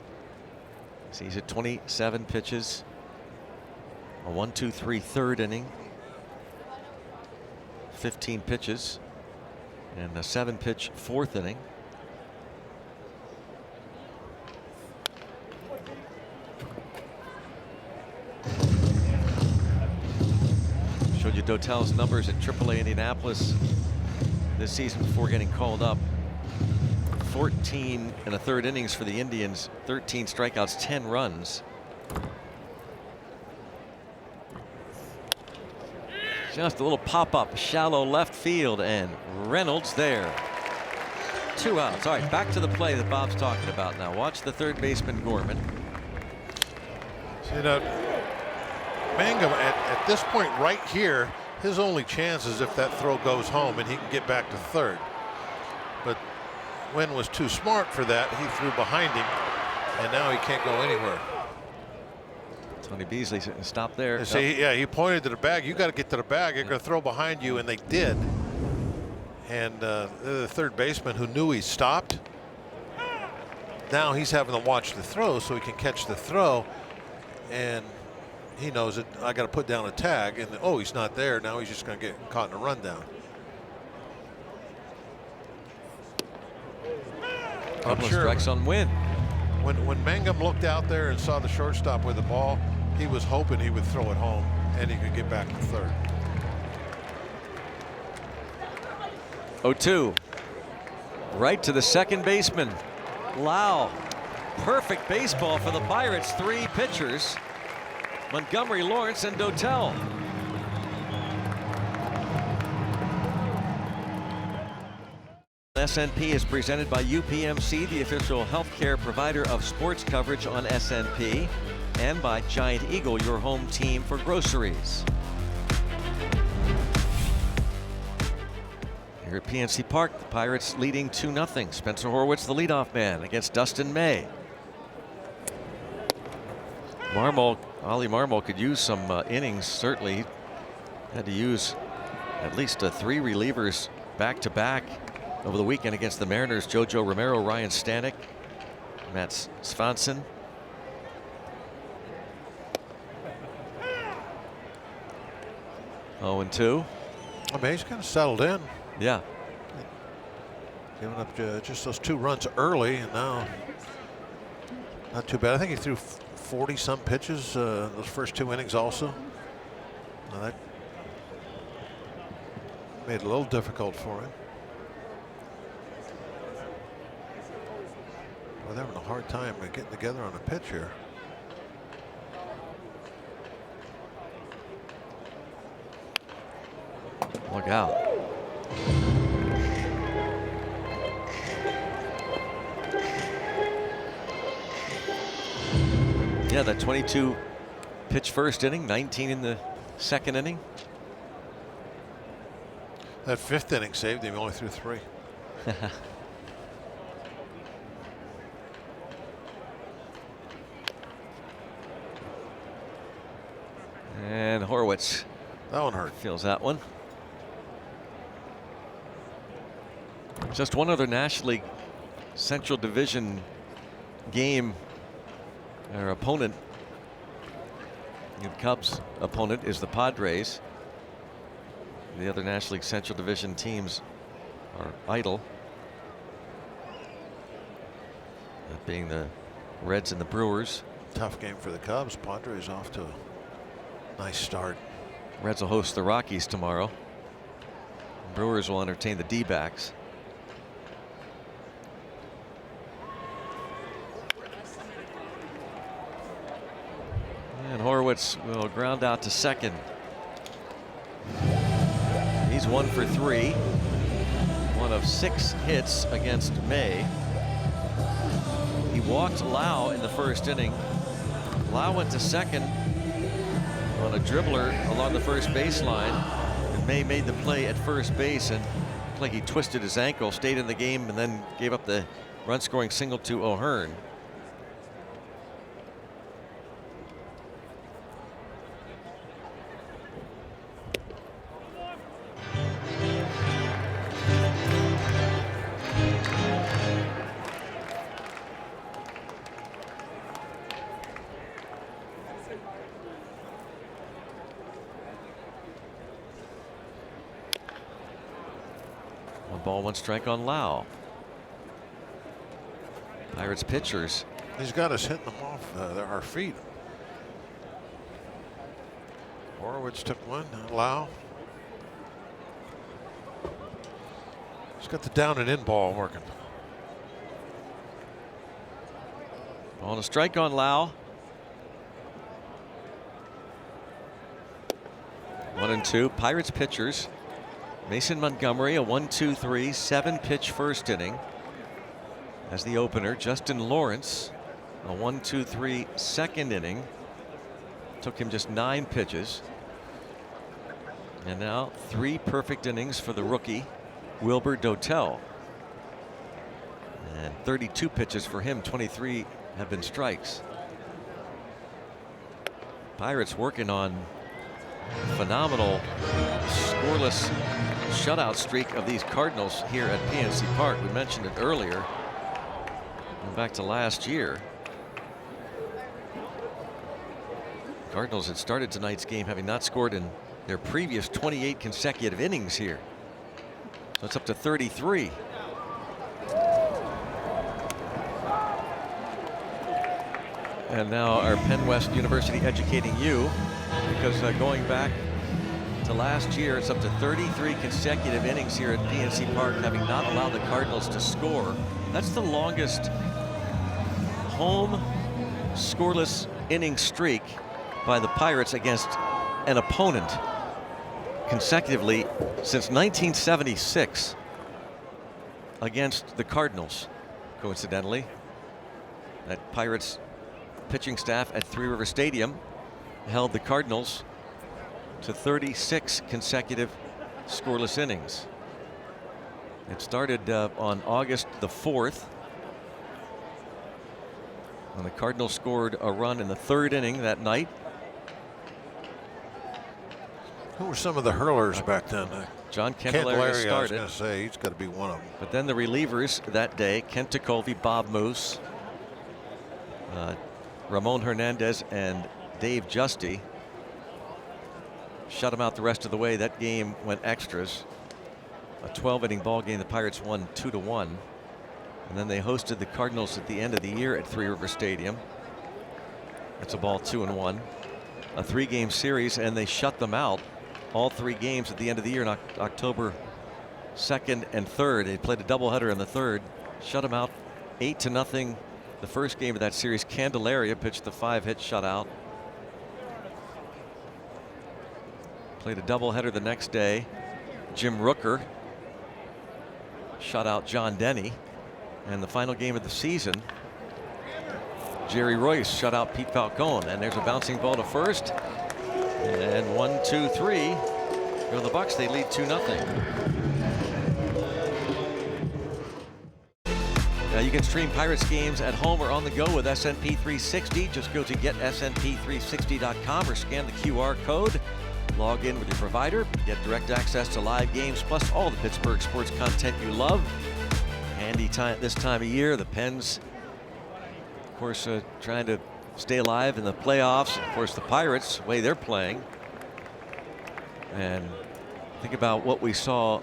He's at 27 pitches. A 1-2-3 third inning. 15 pitches. And a 7-pitch fourth inning. Showed you Dotel's numbers at AAA Indianapolis this season before getting called up. 14 and a third innings for the Indians, 13 strikeouts, 10 runs. Just a little pop-up, shallow left field, and Reynolds there. 2 outs. All right, back to the play that Bob's talking about now. Watch the third baseman, Gorman. You know, Mangum at this point right here, his only chance is if that throw goes home and he can get back to third. But Wynn was too smart for that. He threw behind him, and now he can't go anywhere. Tony Beasley stopped there. See, yeah, he pointed to the bag. You got to get to the bag. They're going to throw behind you, and they did. And the third baseman, who knew he stopped, now he's having to watch the throw so he can catch the throw. And he knows that I got to put down a tag, and oh, he's not there. Now he's just going to get caught in a rundown. Couple of strikes on Wynn. When Mangum looked out there and saw the shortstop with the ball, he was hoping he would throw it home and he could get back to third. 0-2. Right to the second baseman. Lau. Perfect baseball for the Pirates. 3 pitchers. Montgomery, Lawrence, and Dotel. SNP is presented by UPMC, the official healthcare provider of sports coverage on SNP, and by Giant Eagle, your home team for groceries. Here at PNC Park, the Pirates leading 2-0. Spencer Horwitz, the leadoff man, against Dustin May. Ollie Marmol could use some innings, certainly. He had to use at least 3 relievers back-to-back over the weekend against the Mariners. JoJo Romero, Ryan Stanek, Matt Svanson. Oh, and 2. I mean, he's kind of settled in. Yeah. Giving up just those 2 runs early, and now not too bad. I think he threw 40-some pitches those first 2 innings also. Now that made it a little difficult for him. Well, they're having a hard time getting together on a pitch here. Look out. Yeah, that 22 pitch first inning, 19 in the second inning. That 5th inning saved him. He only threw 3. And Horwitz. That one hurt. Feels that one. Just one other National League Central Division game. Our opponent, the Cubs' opponent, is the Padres. The other National League Central Division teams are idle. That being the Reds and the Brewers. Tough game for the Cubs. Padres off to a nice start. Reds will host the Rockies tomorrow. Brewers will entertain the D-backs. And Horwitz will ground out to second. He's 1 for 3. 1 of 6 hits against May. He walked Lau in the first inning. Lau went to second on a dribbler along the first baseline. And May made the play at first base and looked like he twisted his ankle, stayed in the game, and then gave up the run-scoring single to O'Hearn. Ball, 1 strike on Lau. Pirates pitchers. He's got us hitting them off our feet. Horowitz took 1. Lau. He's got the down and in ball working. On a strike on Lau. 1 and 2. Pirates pitchers. Mason Montgomery, a 1-2-3, 7-pitch first inning. As the opener, Justin Lawrence, a 1-2-3 second inning. Took him just 9 pitches. And now 3 perfect innings for the rookie, Wilbur Dotel. And 32 pitches for him, 23 have been strikes. Pirates working on phenomenal scoreless shutout streak of these Cardinals here at PNC Park. We mentioned it earlier. Going back to last year. Cardinals had started tonight's game having not scored in their previous 28 consecutive innings here. So it's up to 33. And now our Penn West University educating you, because going back to last year, it's up to 33 consecutive innings here at PNC Park, having not allowed the Cardinals to score. That's the longest home scoreless inning streak by the Pirates against an opponent consecutively since 1976 against the Cardinals. Coincidentally, that Pirates pitching staff at Three River Stadium held the Cardinals to 36 consecutive scoreless innings. It started on August the 4th when the Cardinals scored a run in the 3rd inning that night. Who were some of the hurlers back then? John Candelaria, Candelaria I was started. going to say, he's got to be one of them. But then the relievers that day, Kent Tekulve, Bob Moose, Ramon Hernandez, and Dave Justy, shut him out the rest of the way. That game went extras. A 12-inning ball game. The Pirates won 2-1. And then they hosted the Cardinals at the end of the year at Three River Stadium. It's a ball 2-1. A 3-game series, and they shut them out all 3 games at the end of the year in October 2nd and 3rd. They played a doubleheader in the 3rd, shut them out 8-0. The first game of that series, Candelaria pitched the 5-hit shutout. Played a doubleheader the next day. Jim Rooker shut out John Denny. And the final game of the season, Jerry Royce shut out Pete Falcone. And there's a bouncing ball to first. And 1, 2, 3. Go the Bucks. They lead 2-0. Now you can stream Pirates games at home or on the go with SNP 360. Just go to getsnp360.com or scan the QR code. Log in with your provider. Get direct access to live games plus all the Pittsburgh sports content you love. Handy time this time of year. The Pens, of course, trying to stay alive in the playoffs. Of course, the Pirates, the way they're playing. And think about what we saw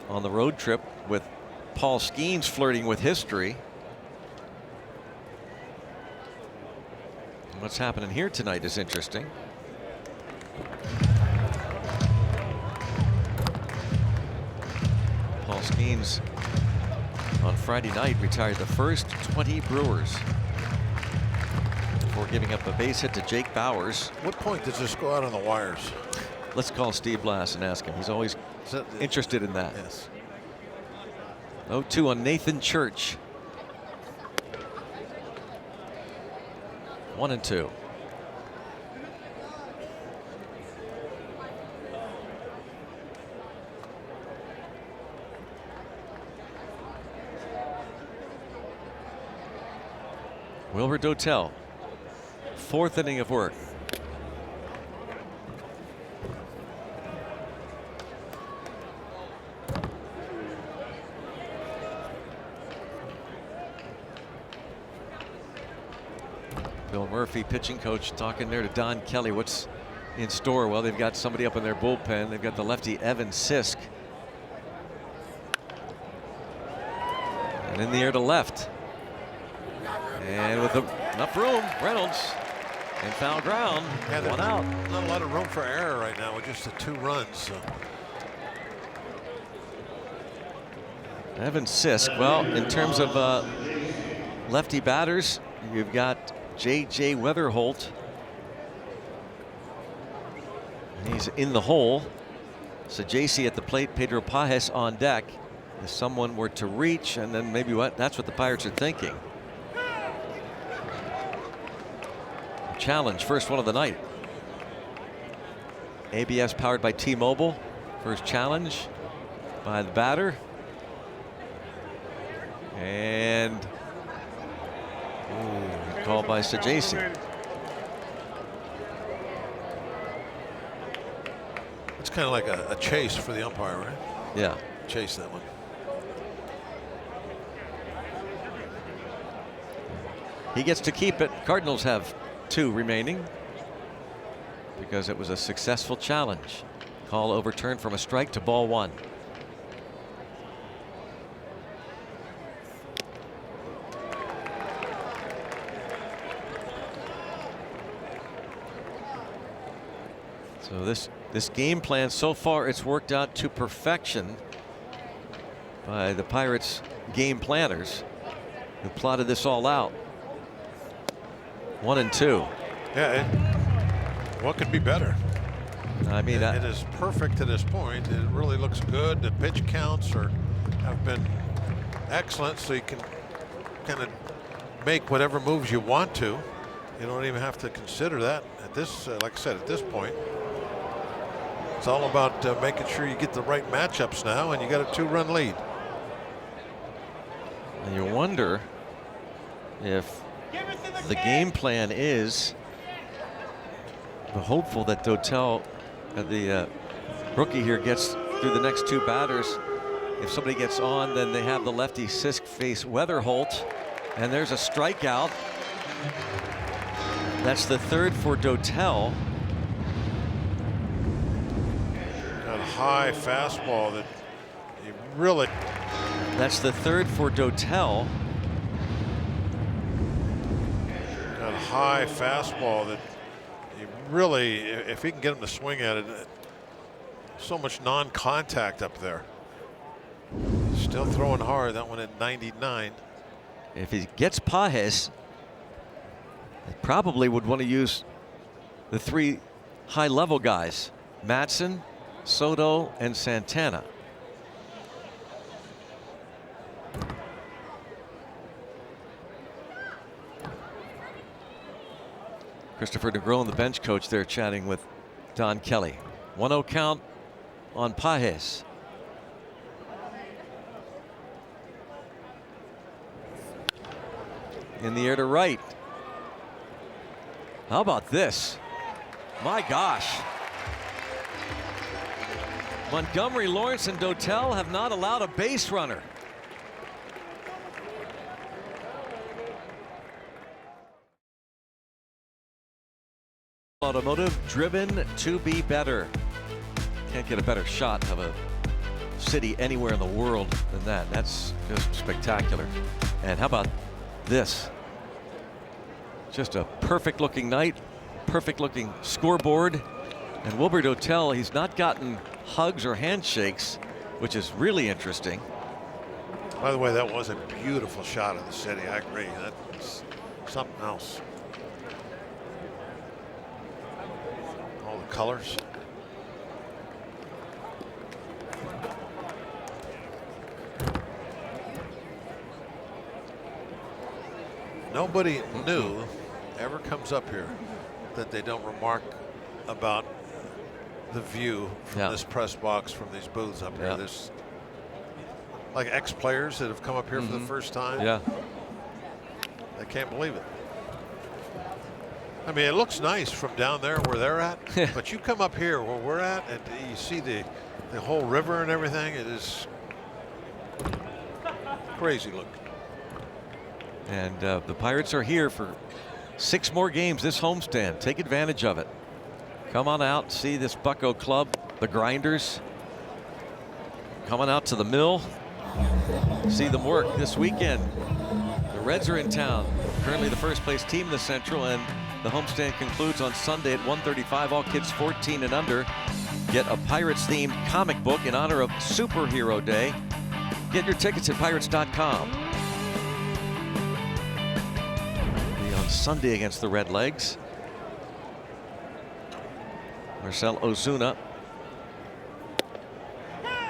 on the road trip with Paul Skeens flirting with history. What's happening here tonight is interesting. Paul Skeens on Friday night retired the first 20 Brewers before giving up a base hit to Jake Bowers. What point does this go out on the wires? Let's call Steve Blass and ask him. He's always interested in that. Yes. 0-2 on Nathan Church. 1-2. Wilbur Dotel, 4th inning of work. Bill Murphy, pitching coach, talking there to Don Kelly. What's in store? Well, they've got somebody up in their bullpen. They've got the lefty Evan Sisk. And in the air to left. And with enough room, Reynolds in foul ground. Yeah, 1 out. Not a lot of room for error right now with just the 2 runs. So. Evan Sisk. Well, in terms of lefty batters, you've got J.J. Weatherholt. He's in the hole. Sajasi at the plate, Pedro Pajes on deck. If someone were to reach, and then maybe that's what the Pirates are thinking. Challenge, first one of the night. ABS powered by T-Mobile. First challenge by the batter. And called by Sajasi. It's kind of like a chase for the umpire, right? Yeah. Chase that one. He gets to keep it. Cardinals have 2 remaining because it was a successful challenge. Call overturned from a strike to ball 1. So this game plan so far, it's worked out to perfection by the Pirates game planners who plotted this all out. 1-2. Yeah, what could be better? I mean, it is perfect to this point. It really looks good. The pitch counts have been excellent, so you can kind of make whatever moves you want to. You don't even have to consider that at this, like I said, at this point. It's all about making sure you get the right matchups now, and you got a 2-run lead. And you wonder if the game plan is hopeful that Dotel, the rookie here, gets through the next two batters. If somebody gets on, then they have the lefty Sisk face Weatherholt. And there's a strikeout. That's the third for Dotel. Got a high fastball that he really. That's the third for Dotel. Got a high fastball that he really, if he can get him to swing at it, so much non-contact up there. Still throwing hard. That one at 99. If he gets Pages, they probably would want to use the three high-level guys: Madsen, Soto, and Santana. Christopher DeGrone, the bench coach there, chatting with Don Kelly. 1-0 count on Pages. In the air to right. How about this? My gosh. Montgomery, Lawrence, and Dotel have not allowed a base runner. Automotive, driven to be better. Can't get a better shot of a city anywhere in the world than that. That's just spectacular. And how about this? Just a perfect looking night, perfect looking scoreboard. And Wilbur Dotel, he's not gotten hugs or handshakes, which is really interesting. By the way, that was a beautiful shot of the city. I agree. That's something else. All the colors. Nobody new ever comes up here that they don't remark about the view from this press box, from these booths up here. There's like ex-players that have come up here for the first time. Yeah. They can't believe it. I mean, it looks nice from down there where they're at, but you come up here where we're at and you see the whole river and everything. It is crazy looking. And the Pirates are here for 6 more games this homestand. Take advantage of it. Come on out, see this Bucko club, the Grinders. Coming out to the mill. See them work this weekend. The Reds are in town. Currently the first place team in the Central, and the homestand concludes on Sunday at 1:35. All kids 14 and under get a Pirates themed comic book in honor of Superhero Day. Get your tickets at pirates.com. On Sunday against the Redlegs. Marcell Ozuna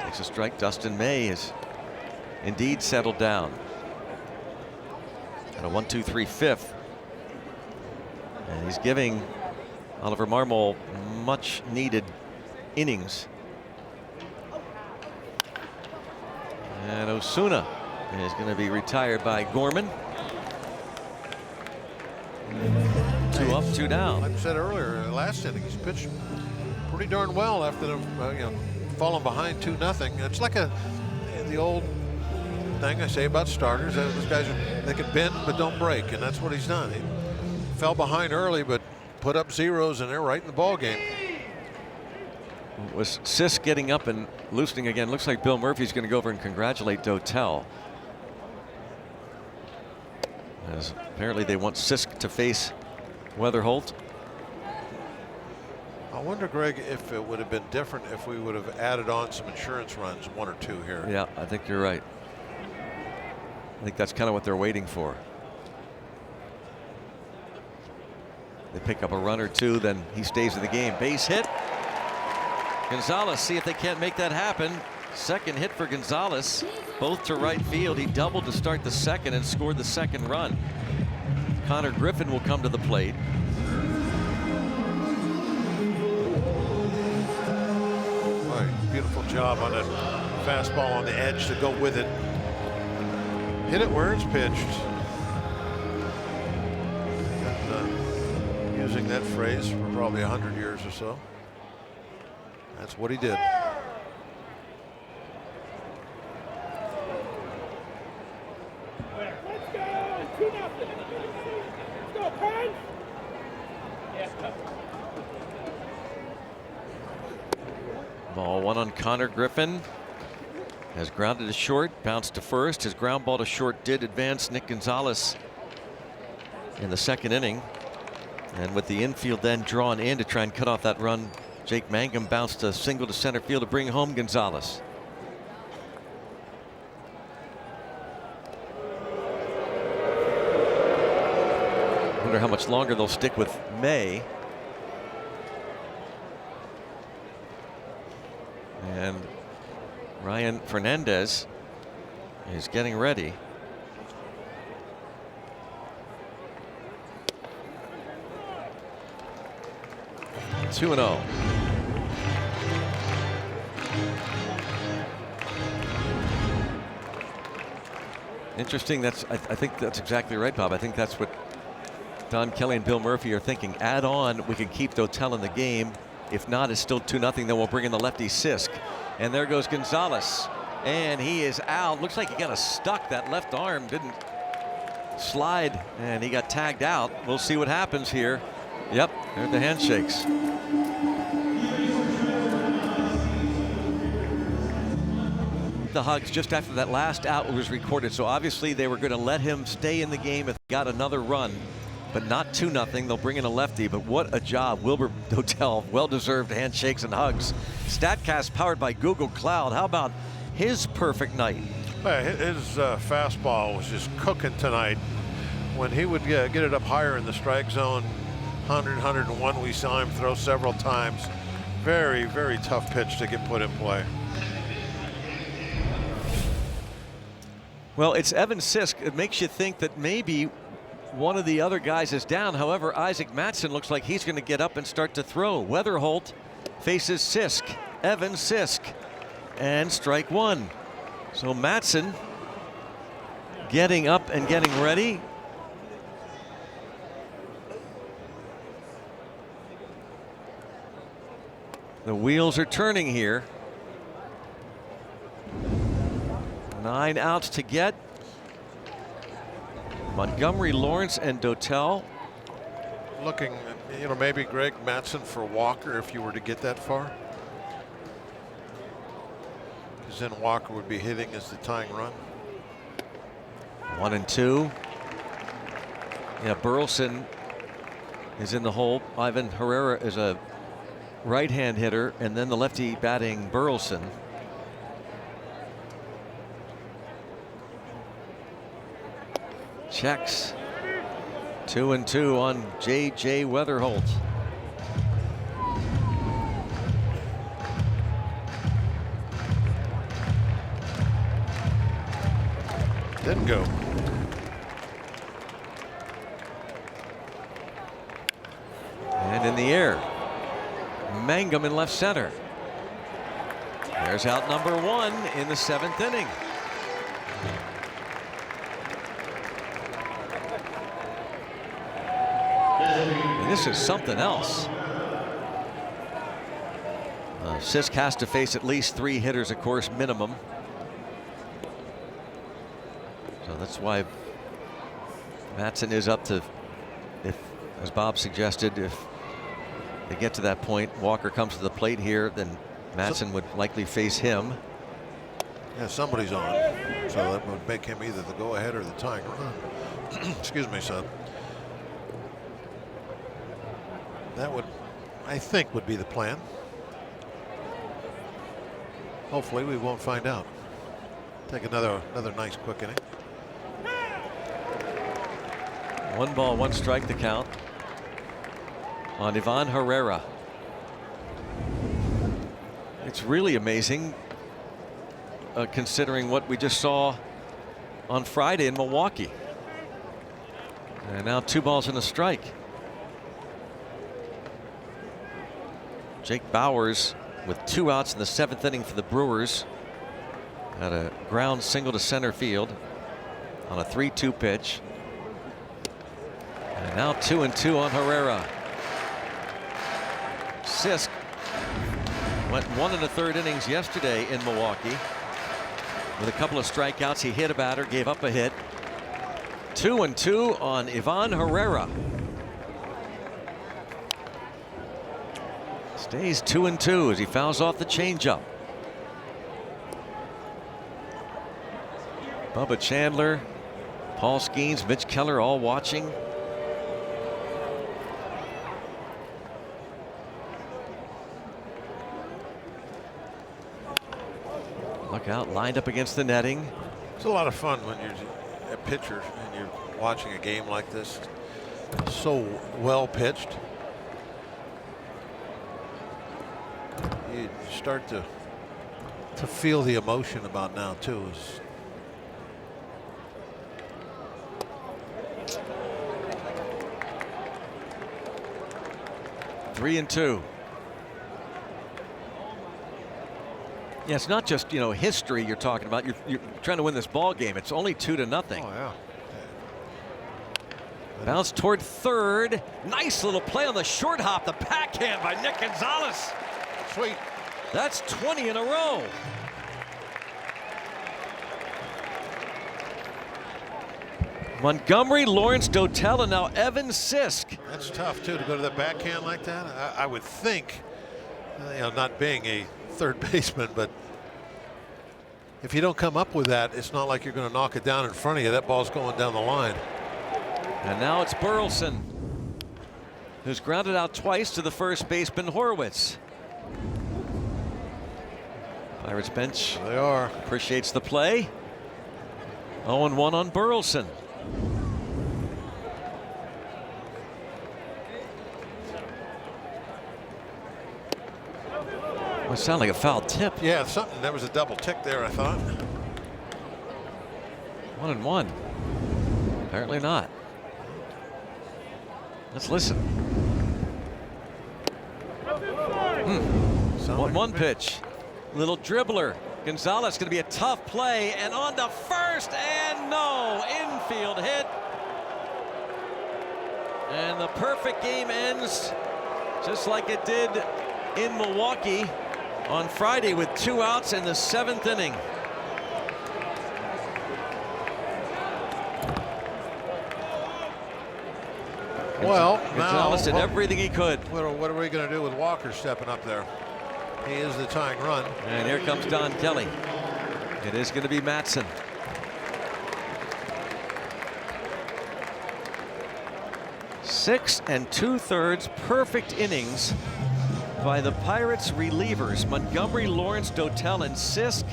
takes a strike. Dustin May is indeed settled down. And a 1-2-3 fifth. And he's giving Oliver Marmol much needed innings. And Osuna is going to be retired by Gorman. 2 up, 2 down. Like I said earlier, last inning he's pitched pretty darn well after them, falling behind 2-0. It's like the old thing I say about starters. Those guys they can bend but don't break, and that's what he's done. He fell behind early, but put up zeros, and they're right in the ball game. Was Sisk getting up and loosening again? Looks like Bill Murphy's going to go over and congratulate Dotel. As apparently they want Sisk to face Weatherholt. I wonder, Greg, if it would have been different if we would have added on some insurance runs, 1 or 2 here. Yeah, I think you're right. I think that's kind of what they're waiting for. They pick up a run or 2, then he stays in the game. Base hit. Gonzalez, see if they can't make that happen. Second hit for Gonzalez, both to right field. He doubled to start the second and scored the second run. Connor Griffin will come to the plate. Beautiful job on that fastball on the edge to go with it. Hit it where it's pitched. And, using that phrase for probably 100 years or so. That's what he did. Ball one on Connor Griffin. Has grounded to short, bounced to first. His ground ball to short did advance Nick Gonzalez in the second inning. And with the infield then drawn in to try and cut off that run, Jake Mangum bounced a single to center field to bring home Gonzalez. Wonder how much longer they'll stick with May. And Ryan Fernandez is getting ready. Two and 0. Interesting. I think that's exactly right, Bob. I think that's what Don Kelly and Bill Murphy are thinking. Add on, we can keep Dotel in the game. If not, it's still 2-0. Then we'll bring in the lefty Sisk. And there goes Gonzalez. And he is out. Looks like he got stuck. That left arm didn't slide. And he got tagged out. We'll see what happens here. Yep, there are the handshakes. The hugs just after that last out was recorded. So obviously they were going to let him stay in the game if he got another run. But not 2-0. They'll bring in a lefty. But what a job. Wilbur Dotel, well-deserved handshakes and hugs. StatCast powered by Google Cloud. How about his perfect night? His fastball was just cooking tonight. When he would get it up higher in the strike zone, 100, 101, we saw him throw several times. Very, very tough pitch to get put in play. Well, it's Evan Sisk. It makes you think that maybe one of the other guys is down. However, Isaac Mattson looks like he's going to get up and start to throw. Weatherholt faces Sisk. Evan Sisk. And strike one. So Mattson getting up and getting ready. The wheels are turning here. 9 outs to get. Montgomery, Lawrence, and Dotel. Looking, maybe Greg Mattson for Walker if you were to get that far. Because then Walker would be hitting as the tying run. 1 and 2. Yeah, Burleson is in the hole. Ivan Herrera is a right-hand hitter, and then the lefty batting Burleson. Checks. 2 and 2 on J.J. Weatherholt. Didn't go. And in the air, Mangum in left center. There's out number 1 in the 7th inning. And this is something else. Sisk has to face at least 3 hitters, of course, minimum. So that's why Mattson is up to, if, as Bob suggested, if they get to that point, Walker comes to the plate here, then Mattson would likely face him. Yeah, somebody's on. So that would make him either the go-ahead or the tying run. Excuse me, son. That would, I think, would be the plan. Hopefully we won't find out. Take another nice quick inning. 1 ball, 1 strike to count on Ivan Herrera. It's really amazing considering what we just saw on Friday in Milwaukee. And now 2 balls and a strike. Jake Bauers with 2 outs in the 7th inning for the Brewers. Had a ground single to center field on a 3-2 pitch. And now 2 and 2 on Herrera. Sisk went 1 1/3 innings yesterday in Milwaukee with a couple of strikeouts. He hit a batter, gave up a hit. 2 and 2 on Ivan Herrera. Stays 2-2 as he fouls off the changeup. Bubba Chandler, Paul Skeens, Mitch Keller all watching. Look out, lined up against the netting. It's a lot of fun when you're a pitcher and you're watching a game like this. So well pitched. You start to feel the emotion about now too. 3-2. Yeah, it's not just, you know, history you're talking about. You're trying to win this ball game. It's only 2-0. Oh yeah. Bounce toward third. Nice little play on the short hop. The backhand by Nick Gonzalez. Sweet. That's 20 in a row. Montgomery, Lawrence, Dotel, and now Evan Sisk. That's tough too to go to the backhand like that. I would think, you know, not being a third baseman, but if you don't come up with that, it's not like you're going to knock it down in front of you. That ball's going down the line. And now it's Burleson, who's grounded out twice to the first baseman Horwitz. Pirates bench. They are. Appreciates the play. 0-1 on Burleson. Well, it sounded like a foul tip. Yeah, something. There was a double tick there, I thought. 1-1. Apparently not. Let's listen. 1-1 pitch. Little dribbler. Gonzalez going to be a tough play, and on to first, and no, infield hit. And the perfect game ends just like it did in Milwaukee on Friday with 2 outs in the 7th inning. Well, Gonzalez did everything he could. What are we going to do with Walker stepping up there? He is the tying run. And here comes Don Kelly. It is going to be Matson. Six and 2/3 perfect innings by the Pirates relievers. Montgomery, Lawrence, Dotel, and Sisk.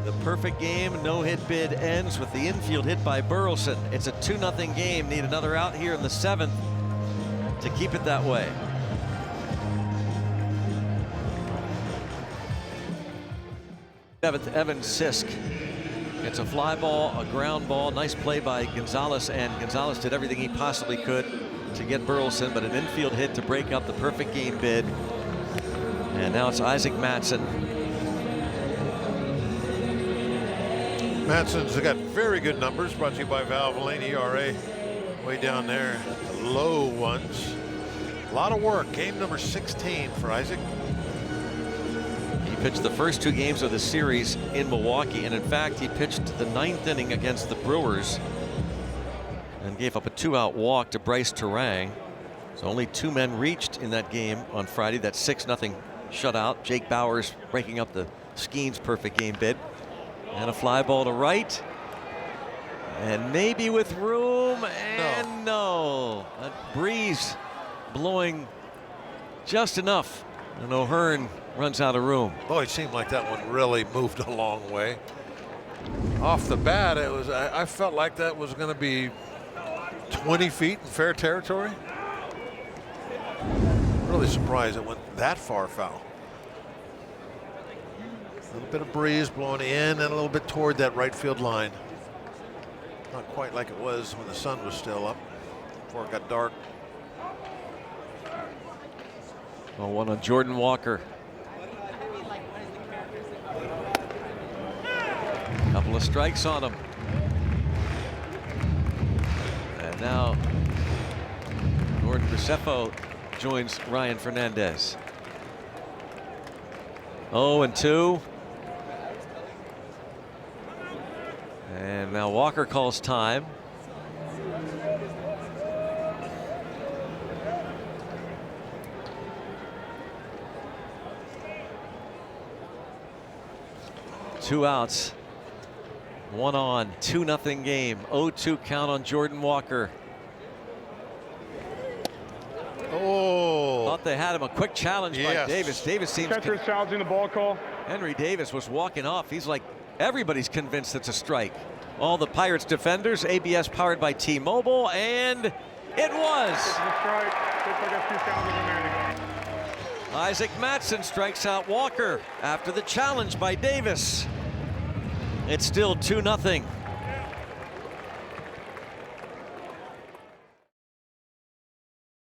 The perfect game, no-hit bid ends with the infield hit by Burleson. It's a 2-0 game. Need another out here in the 7th to keep it that way. Evan Sisk. It's a fly ball, a ground ball. Nice play by Gonzalez, and Gonzalez did everything he possibly could to get Burleson, but an infield hit to break up the perfect game bid. And now it's Isaac Matson. Matson's got very good numbers, brought to you by Valvoline. ERA way down there, the low ones. A lot of work. Game number 16 for Isaac. He pitched the first 2 games of the series in Milwaukee, and in fact he pitched the 9th inning against the Brewers and gave up a 2-out walk to Bryce Terang. So only 2 men reached in that game on Friday. That 6-0 shutout. Jake Bauers breaking up the Skeens perfect game bid. And a fly ball to right. And maybe with room, and no. A breeze blowing just enough, and O'Hearn runs out of room. Boy, it seemed like that one really moved a long way. Off the bat, it was. I felt like that was going to be 20 feet in fair territory. Really surprised it went that far foul. A little bit of breeze blowing in and a little bit toward that right field line. Not quite like it was when the sun was still up before it got dark. Well, one on Jordan Walker. Couple of strikes on him. And now Gordon Graceffo joins Ryan Fernandez. 0-2. And now Walker calls time. 2 outs. 1 on, 2-0 game. 0-2 count on Jordan Walker. Oh. Thought they had him. A quick challenge by Davis. Davis seems. Catcher's challenging the ball call. Henry Davis was walking off. He's like, everybody's convinced it's a strike. All the Pirates defenders. ABS powered by T-Mobile, and it was. It's a strike. Pittsburgh has 2 challenges remaining. Isaac Mattson strikes out Walker after the challenge by Davis. It's still 2-0.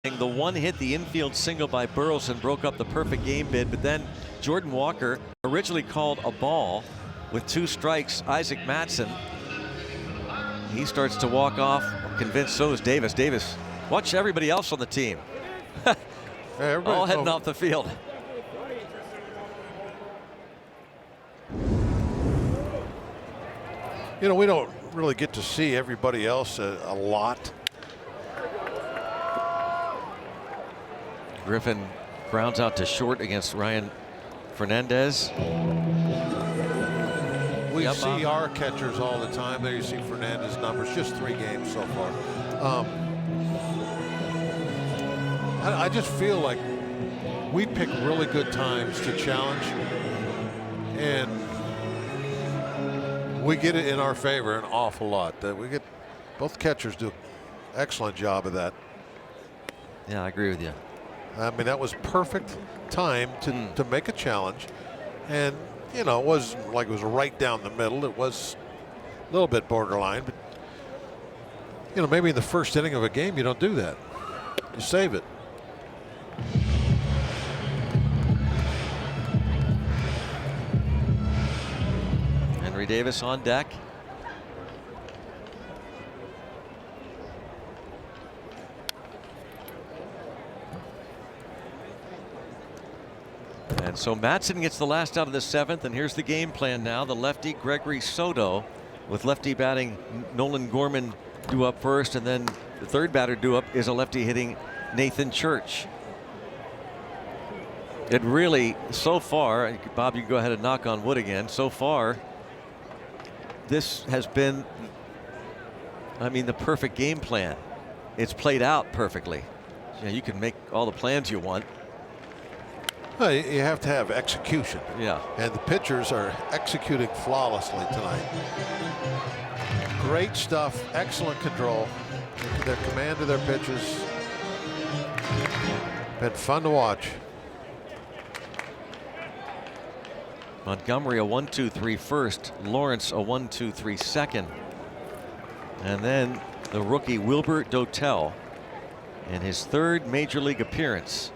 The one hit, the infield single by Burleson, broke up the perfect game bid, but then Jordan Walker, originally called a ball with 2 strikes. Isaac Mattson, he starts to walk off. Convinced so is Davis. Davis, watch everybody else on the team. All heading off the field. You know, we don't really get to see everybody else a lot. Griffin grounds out to short against Ryan Fernandez. We see our catchers all the time. There you see Fernandez numbers, just 3 games so far. I just feel like we pick really good times to challenge, and we get it in our favor an awful lot. Both catchers do an excellent job of that. Yeah, I agree with you. I mean, that was perfect time to make a challenge, and you know, it wasn't like it was right down the middle. It was a little bit borderline, but you know, maybe in the first inning of a game you don't do that. You save it. Henry Davis on deck. And so Mattson gets the last out of the 7th, and here's the game plan now. The lefty Gregory Soto, with lefty batting Nolan Gorman due up first, and then the 3rd batter due up is a lefty hitting Nathan Church. It really, so far, Bob, you can go ahead and knock on wood again. So far, this has been, I mean, the perfect game plan. It's played out perfectly. You know, you can make all the plans you want. Well, you have to have execution. Yeah. And the pitchers are executing flawlessly tonight. Great stuff, excellent control. Their command of their pitches. Been fun to watch. Montgomery a 1-2-3 first, Lawrence a 1-2-3 second, and then the rookie Wilbur Dotel in his 3rd major league appearance.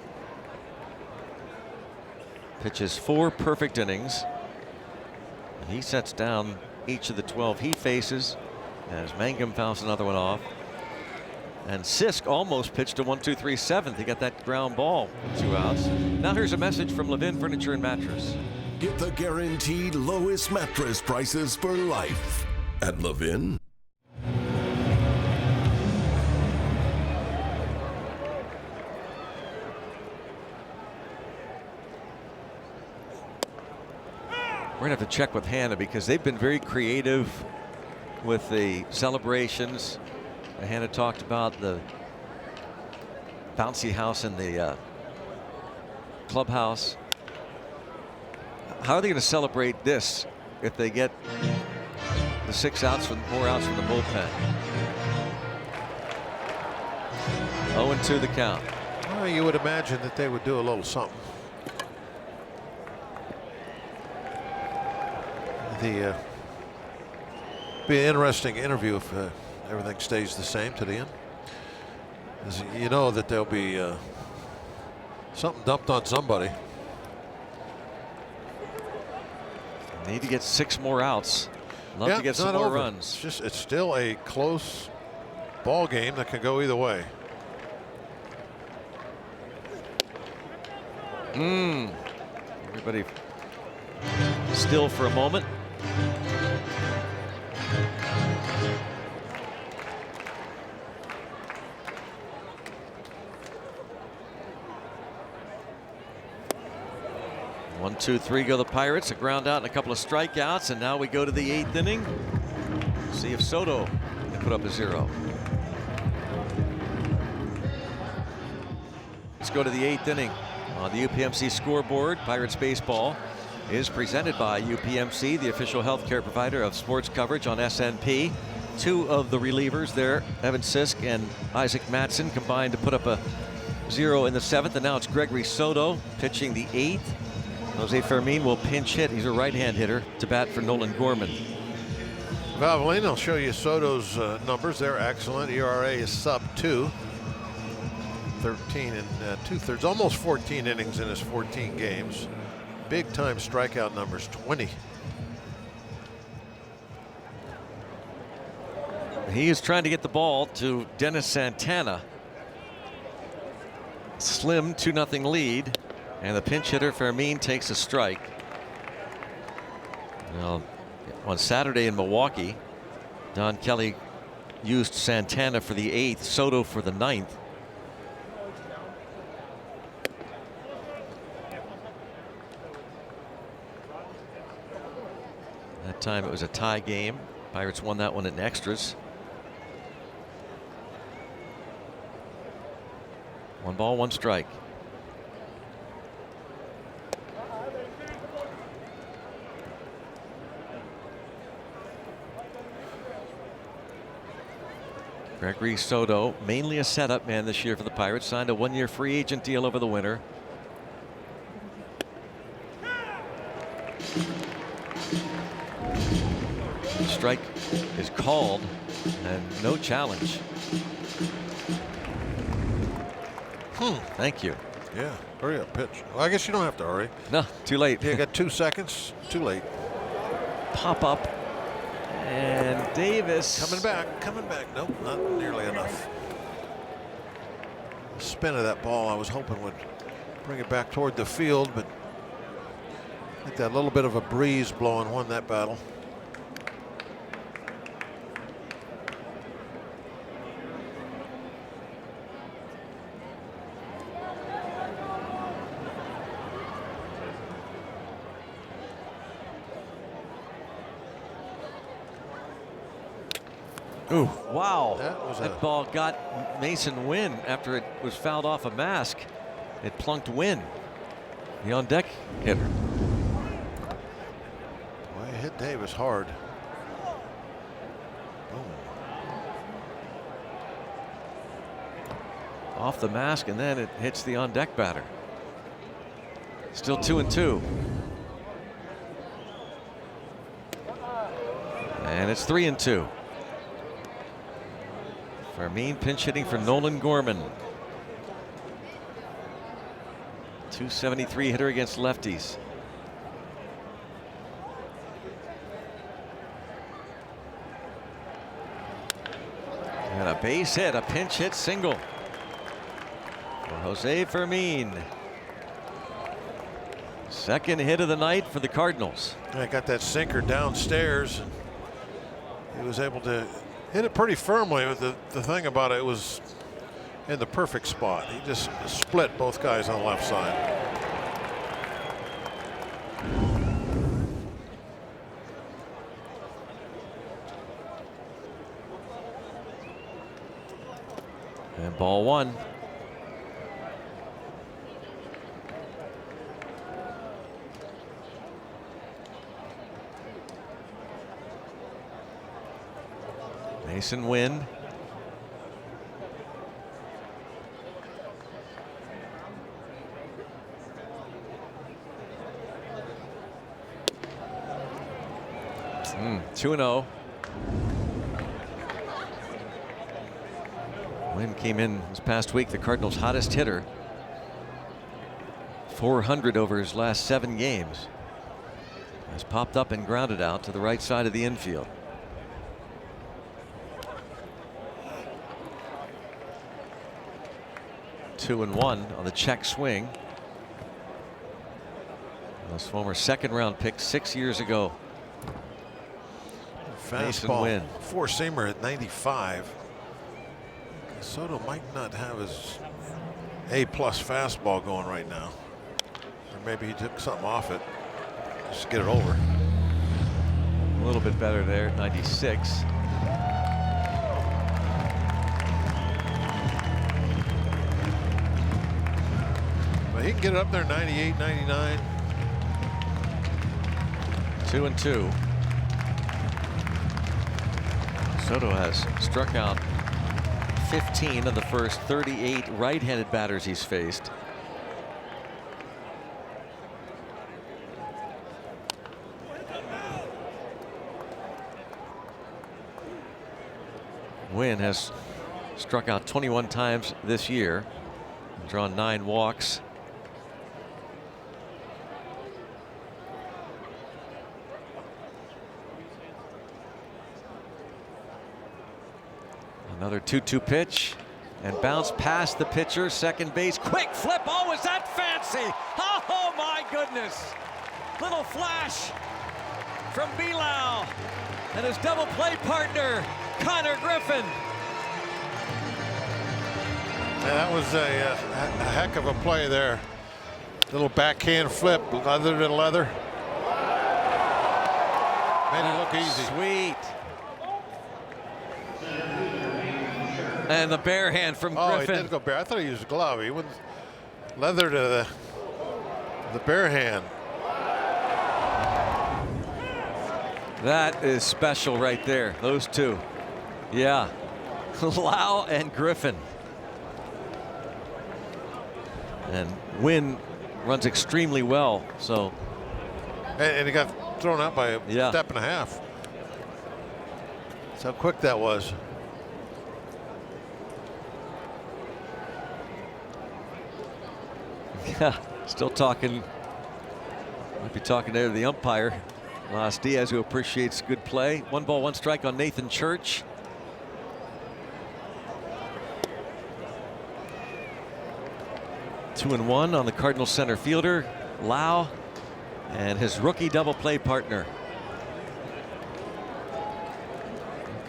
Pitches 4 perfect innings, and he sets down each of the 12 he faces as Mangum fouls another one off. And Sisk almost pitched a 1-2-3 7th. He got that ground ball with 2 outs. Now here's a message from Levin Furniture and Mattress. Get the guaranteed lowest mattress prices for life at Levin. We're going to have to check with Hannah because they've been very creative with the celebrations. Hannah talked about the bouncy house in the clubhouse. How are they going to celebrate this if they get the 6 outs from more outs from the bullpen? 0-2 the count. Well, you would imagine that they would do a little something. Be an interesting interview if everything stays the same to the end. As you know that there'll be something dumped on somebody. Need to get 6 more outs. Love to get some more runs. It's still a close ball game that can go either way. Everybody still for a moment. 1, 2, 3 go the Pirates. A ground out and a couple of strikeouts, and now we go to the 8th inning. See if Soto can put up a 0. Let's go to the 8th inning. On the UPMC scoreboard, Pirates baseball is presented by UPMC, the official healthcare provider of sports coverage on SNP. 2 of the relievers there, Evan Sisk and Isaac Matson, combined to put up a 0 in the 7th, and now it's Gregory Soto pitching the 8th. Jose Fermin will pinch hit. He's a right-hand hitter to bat for Nolan Gorman. Valvoline, I'll show you Soto's numbers. They're excellent. ERA is sub 2. 13 and 2/3, almost 14 innings in his 14 games. Big time strikeout numbers, 20. He is trying to get the ball to Dennis Santana. Slim 2-0 lead, and the pinch hitter Fermin takes a strike. Now, on Saturday in Milwaukee, Don Kelly used Santana for the 8th, Soto for the 9th. That time it was a tie game. Pirates won that one in extras. 1 ball, 1 strike. Gregory Soto, mainly a setup man this year for the Pirates, signed a 1-year free agent deal over the winter. Strike is called and no challenge. Thank you. Yeah, hurry up, pitch. Well, I guess you don't have to hurry. No, too late. You got 2 seconds. Too late. Pop up. And Davis. Coming back. Nope, not nearly enough. The spin of that ball I was hoping would bring it back toward the field, but I think that little bit of a breeze blowing won that battle. Ooh, wow. That ball got Mason Wynn after it was fouled off a mask. It plunked Wynn, the on deck hitter. Boy, it hit Davis hard. Boom. Off the mask, and then it hits the on deck batter. Still 2-2. And it's 3-2. Fermin pinch hitting for Nolan Gorman. 273 hitter against lefties. And a base hit, a pinch hit single for Jose Fermin. Second hit of the night for the Cardinals. I got that sinker downstairs. He was able to hit it pretty firmly. The thing about it was in the perfect spot. He just split both guys on the left side. And ball 1. Mason Wynn. Mm, 2-0. Wynn came in this past week the Cardinals' hottest hitter. 400 over his last 7 games. Has popped up and grounded out to the right side of the infield. Two and 1 on the check swing. This former second-round pick 6 years ago. Mason Wynn. Fastball, four-seamer at 95. Soto might not have his A+ fastball going right now. Or maybe he took something off it. Just get it over. A little bit better there, 96. But he can get it up there 98, 99. 2-2. Soto has struck out 15 of the first 38 right-handed batters he's faced. Wynn has struck out 21 times this year, drawn 9 walks. Another 2-2 pitch and bounce past the pitcher, second base, quick flip. Oh, is that fancy? Oh my goodness. Little flash from Bilal and his double play partner, Connor Griffin. Yeah, that was a heck of a play there. Little backhand flip, leather to leather. Made it look easy. Sweet. And the bare hand from Oh, Griffin. he did go bare. I thought he used a glove. He went leather to the bare hand. That is special right there. Those two. Yeah. Lau and Griffin. And Wynn runs extremely well. So. And he got thrown out by a Yeah. step and a half. That's how quick that was. Yeah, still talking. Might be talking there to the umpire, Las Diaz, who appreciates good play. 1 ball, 1 strike on Nathan Church. Two and one on the Cardinals center fielder, Lau, and his rookie double play partner.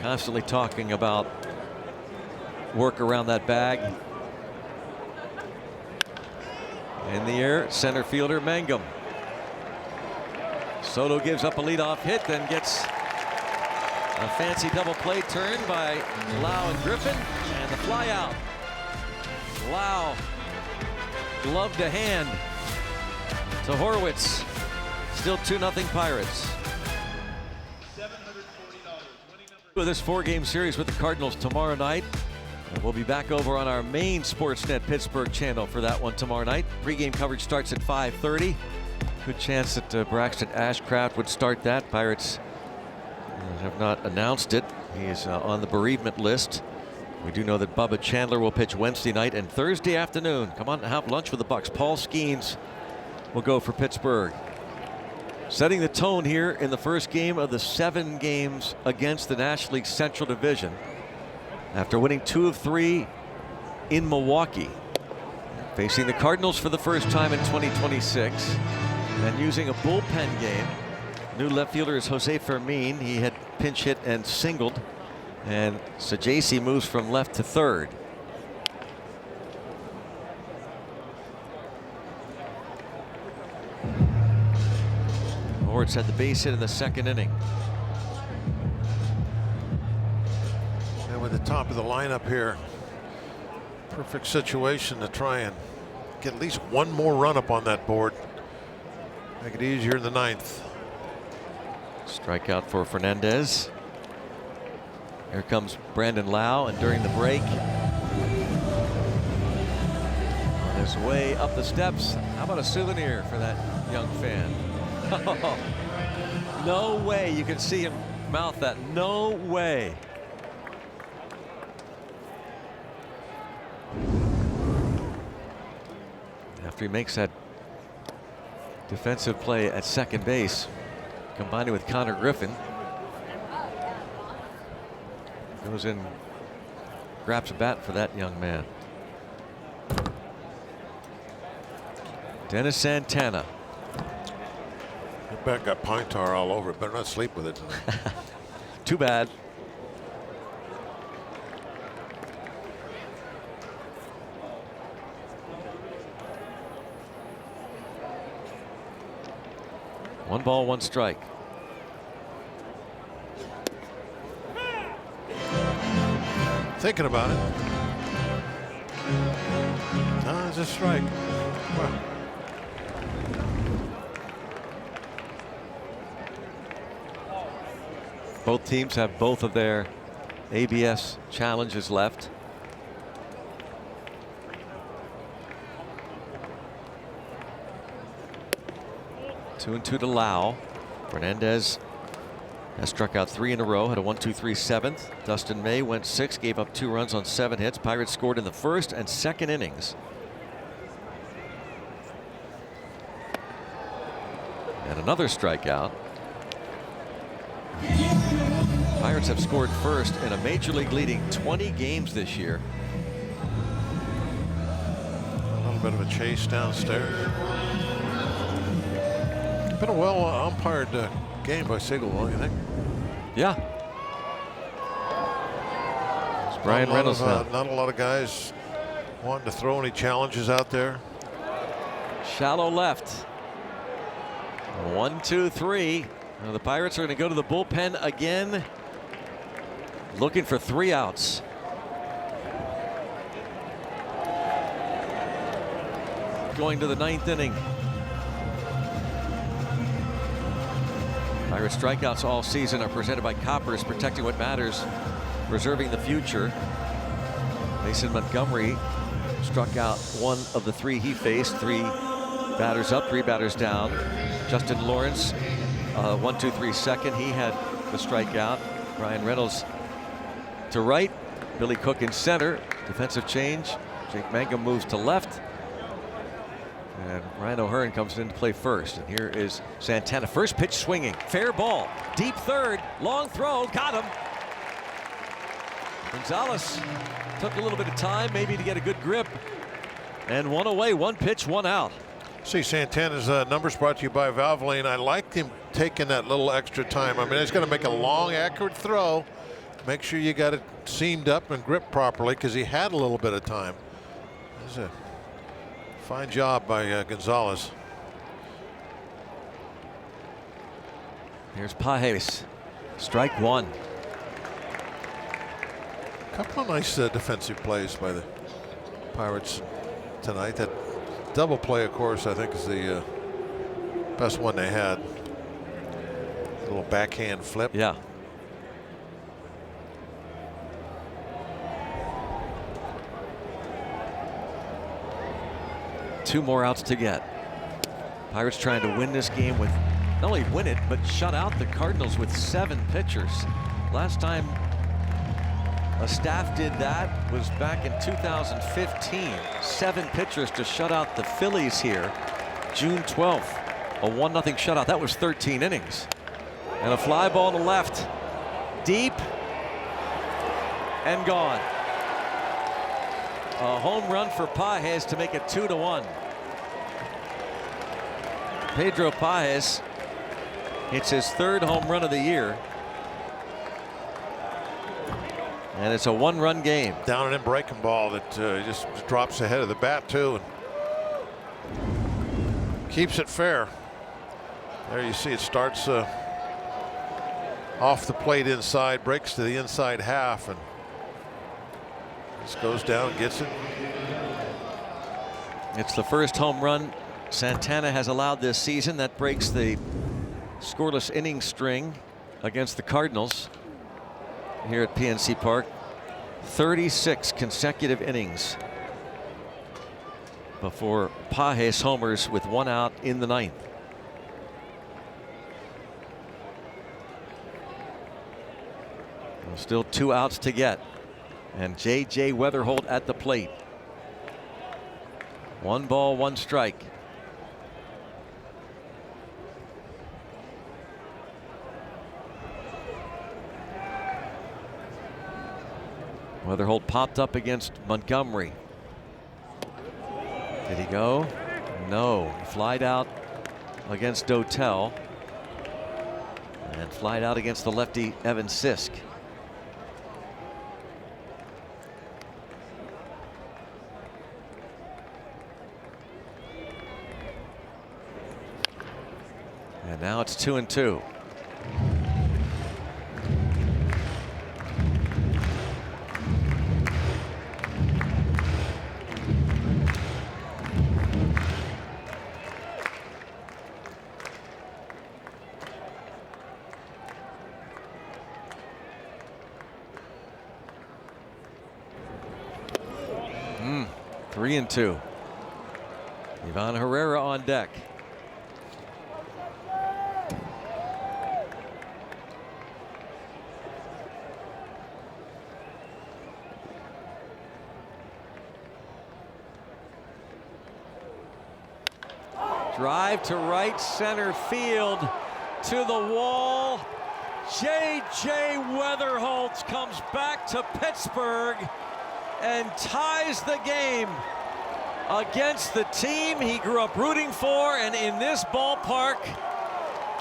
Constantly talking about work around that bag. In the air, center fielder Mangum. Soto gives up a leadoff hit, then gets a fancy double play turn by Lau and Griffin, and the fly out. Lau, glove to hand to Horwitz. Still 2-0 Pirates. With this 4-game series with the Cardinals tomorrow night. And we'll be back over on our main Sportsnet Pittsburgh channel for that one tomorrow night. Pre-game coverage starts at 5:30. Good chance that Braxton Ashcraft would start that. Pirates have not announced it. He is on the bereavement list. We do know that Bubba Chandler will pitch Wednesday night and Thursday afternoon. Come on and have lunch with the Bucks. Paul Skeens will go for Pittsburgh. Setting the tone here in the first game of the 7 games against the National League Central Division. After winning 2 of 3 in Milwaukee, facing the Cardinals for the first time in 2026, and using a bullpen game. New left fielder is Jose Fermin. He had pinch hit and singled, and Sajasi moves from left to third. Horwitz had the base hit in the second inning. With the top of the lineup here, perfect situation to try and get at least one more run up on that board. Make it easier in the 9th. Strikeout for Fernandez. Here comes Brandon Lau, and during the break, on his way up the steps, how about a souvenir for that young fan? No way. You can see him mouth that. No way. After he makes that defensive play at second base, combining with Connor Griffin, goes in, grabs a bat for that young man. Dennis Santana. That bat got pine tar all over it. Better not sleep with it tonight. Too bad. One ball, one strike. Thinking about it. No, it's a strike. Well, both teams have both of their ABS challenges left. Two and two to Lau. Fernandez has struck out 3 in a row, had a 1-2-3 seventh. Dustin May went 6, gave up 2 runs on 7 hits. Pirates scored in the first and second innings. And another strikeout. Pirates have scored first in a major league leading 20 games this year. a little bit of a chase downstairs. Been a well umpired game by Siegel, you think? Yeah. It's Brian Reynolds now. Not a lot of guys wanting to throw any challenges out there. Shallow left. 1, 2, 3. Now the Pirates are going to go to the bullpen again, looking for 3 outs. Going to the 9th inning. Pirate strikeouts all season are presented by Coppers, protecting what matters, preserving the future. Mason Montgomery struck out 1 of the 3 he faced. 3 batters up, 3 batters down. Justin Lawrence, 1, 2, 3 second. He had the strikeout. Brian Reynolds to right. Billy Cook in center. Defensive change. Jake Mangum moves to left. And Ryan O'Hearn comes in to play first. And here is Santana. First pitch swinging. Fair ball. Deep third. Long throw. Got him. Gonzalez took a little bit of time maybe to get a good grip. And 1 away. 1 pitch, 1 out. See, Santana's numbers brought to you by Valvoline. I liked him taking that little extra time. I mean, he's going to make a long, accurate throw. Make sure you got it seamed up and gripped properly because he had a little bit of time. This is a fine job by Gonzalez. Here's Pages. Strike 1. A couple of nice defensive plays by the Pirates tonight. That double play, of course, I think is the best one they had. A little backhand flip. Yeah. Two more outs to get. Pirates trying to win this game with, not only win it, but shut out the Cardinals with 7 pitchers. Last time a staff did that was back in 2015. 7 pitchers to shut out the Phillies here. June 12th, a 1-0 shutout. That was 13 innings. And a fly ball to left. Deep and gone. A home run for Pages to make it 2-1. Pedro Pages hits his 3rd home run of the year. And it's a 1-run game. Down and in breaking ball that just drops ahead of the bat too and keeps it fair. There you see it starts off the plate inside, breaks to the inside half, and just goes down and gets it. It's the first home run Santana has allowed this season. That breaks the scoreless inning string against the Cardinals here at PNC Park. 36 consecutive innings before Pages homers with 1 out in the 9th. Still 2 outs to get. And J.J. Weatherholt at the plate. 1 ball, 1 strike. Weatherholt popped up against Montgomery. Did he go? No. He flied out against Dotel. And flied out against the lefty Evan Sisk. And now it's 2-2. Three and two. Ivan Herrera on deck. Drive to right center field, to the wall. J.J. Weatherholt comes back to Pittsburgh and ties the game against the team he grew up rooting for. And in this ballpark,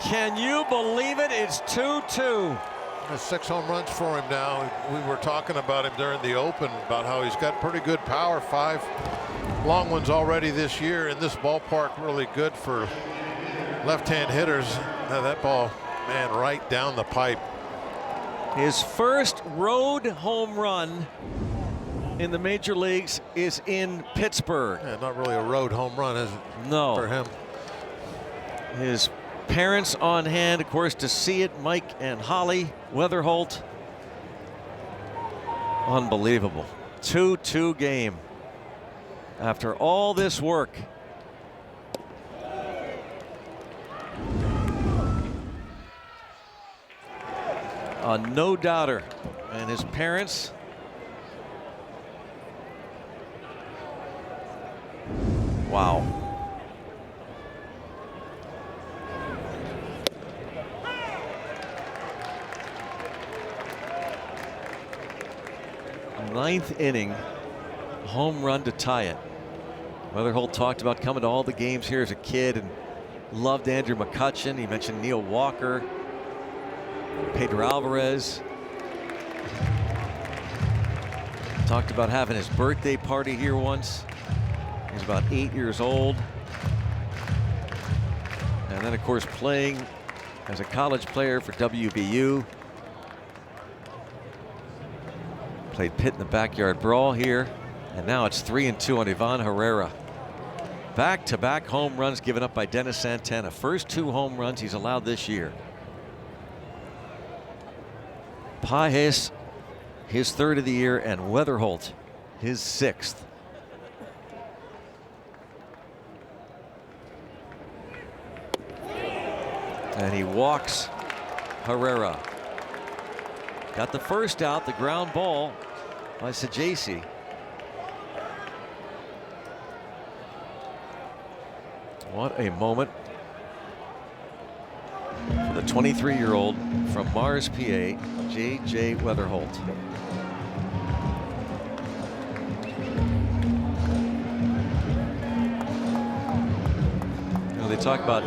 can you believe it? It's 2-2. There's 6 home runs for him now. We were talking about him during the open about how he's got pretty good power. 5 long ones already this year in this ballpark. Really good for left-hand hitters. That ball, man, right down the pipe. His first road home run in the major leagues is in Pittsburgh. Yeah, not really a road home run, is it? No. For him. His parents on hand, of course, to see it. Mike and Holly Weatherholt. Unbelievable. 2-2 game. After all this work. A no-doubter. And his parents. Wow. Ninth inning, home run to tie it. Weatherholt talked about coming to all the games here as a kid and loved Andrew McCutchen. He mentioned Neil Walker, Pedro Alvarez. Talked about having his birthday party here once. He was about 8 years old. And then, of course, playing as a college player for WVU. Played Pitt in the backyard brawl here. And now it's 3-2 on Ivan Herrera. Back-to-back home runs given up by Dennis Santana. First 2 home runs he's allowed this year. Pages, his 3rd of the year, and Weatherholt, his 6th. And he walks Herrera. Got the first out, the ground ball by Sajasi. What a moment for the 23-year-old from Mars, PA, J.J. Weatherholt. You know, they talk about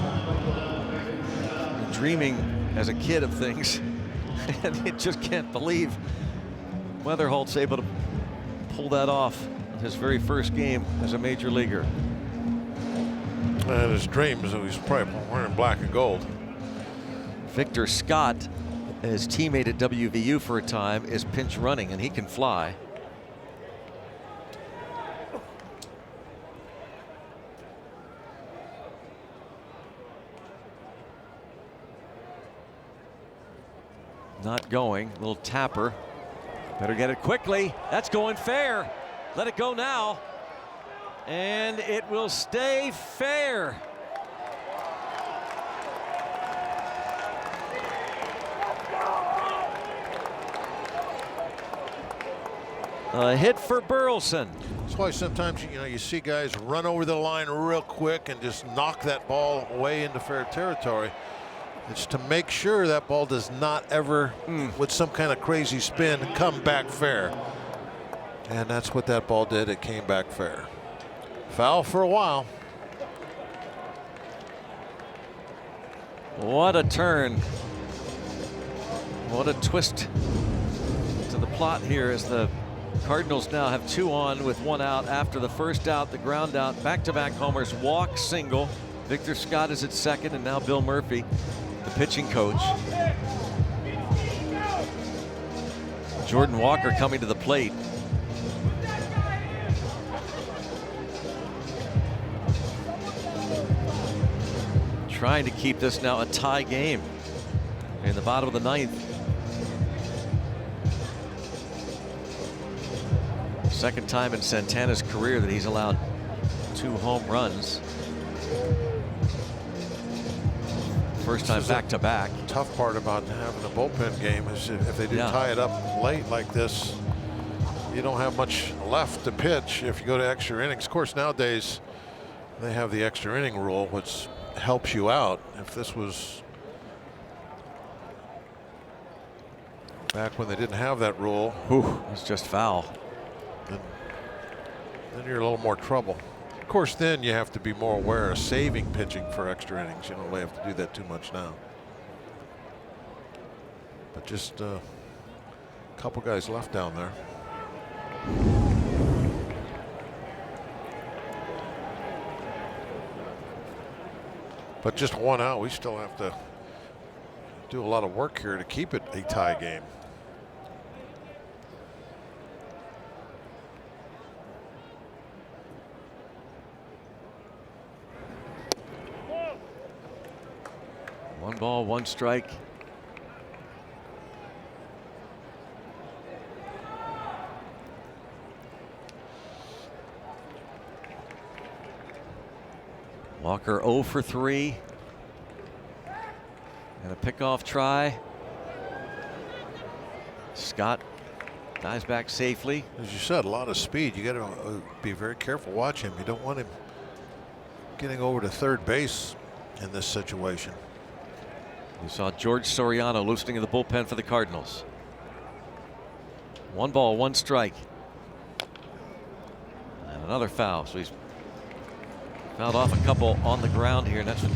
dreaming as a kid of things, and you just can't believe Weatherholt's able to pull that off in his very first game as a major leaguer. And his dreams, he's probably wearing black and gold. Victor Scott, his teammate at WVU for a time, is pinch running, and he can fly. Not going. Little tapper. Better get it quickly. That's going fair. Let it go now. And it will stay fair. A hit for Burleson. That's why sometimes you see guys run over the line real quick and just knock that ball way into fair territory. It's to make sure that ball does not ever, with some kind of crazy spin, come back fair. And that's what that ball did. It came back fair. Foul for a while. What a turn. What a twist to the plot here as the Cardinals now have 2 on with 1 out after the first out, the ground out, back-to-back homers, walk, single. Victor Scott is at second, and now Bill Murphy, the pitching coach. Jordan Walker coming to the plate. Trying to keep this now a tie game in the bottom of the ninth. Second time in Santana's career that he's allowed 2 home runs. First time back-to-back. Tough part about having a bullpen game is if they do tie it up late like this, you don't have much left to pitch if you go to extra innings. Of course, nowadays they have the extra inning rule, which helps you out. If this was back when they didn't have that rule, it's just foul. Then you're in a little more trouble. Of course, then you have to be more aware of saving pitching for extra innings. You don't really have to do that too much now. But just a couple guys left down there. But just 1 out. We still have to do a lot of work here to keep it a tie game. One ball, one strike. Walker 0 for 3. And a pickoff try. Scott dives back safely. As you said, a lot of speed. You got to be very careful. Watch him. You don't want him getting over to third base in this situation. We saw George Soriano loosening in the bullpen for the Cardinals. 1 ball, 1 strike. And another foul. So he's fouled off a couple on the ground here, and that's what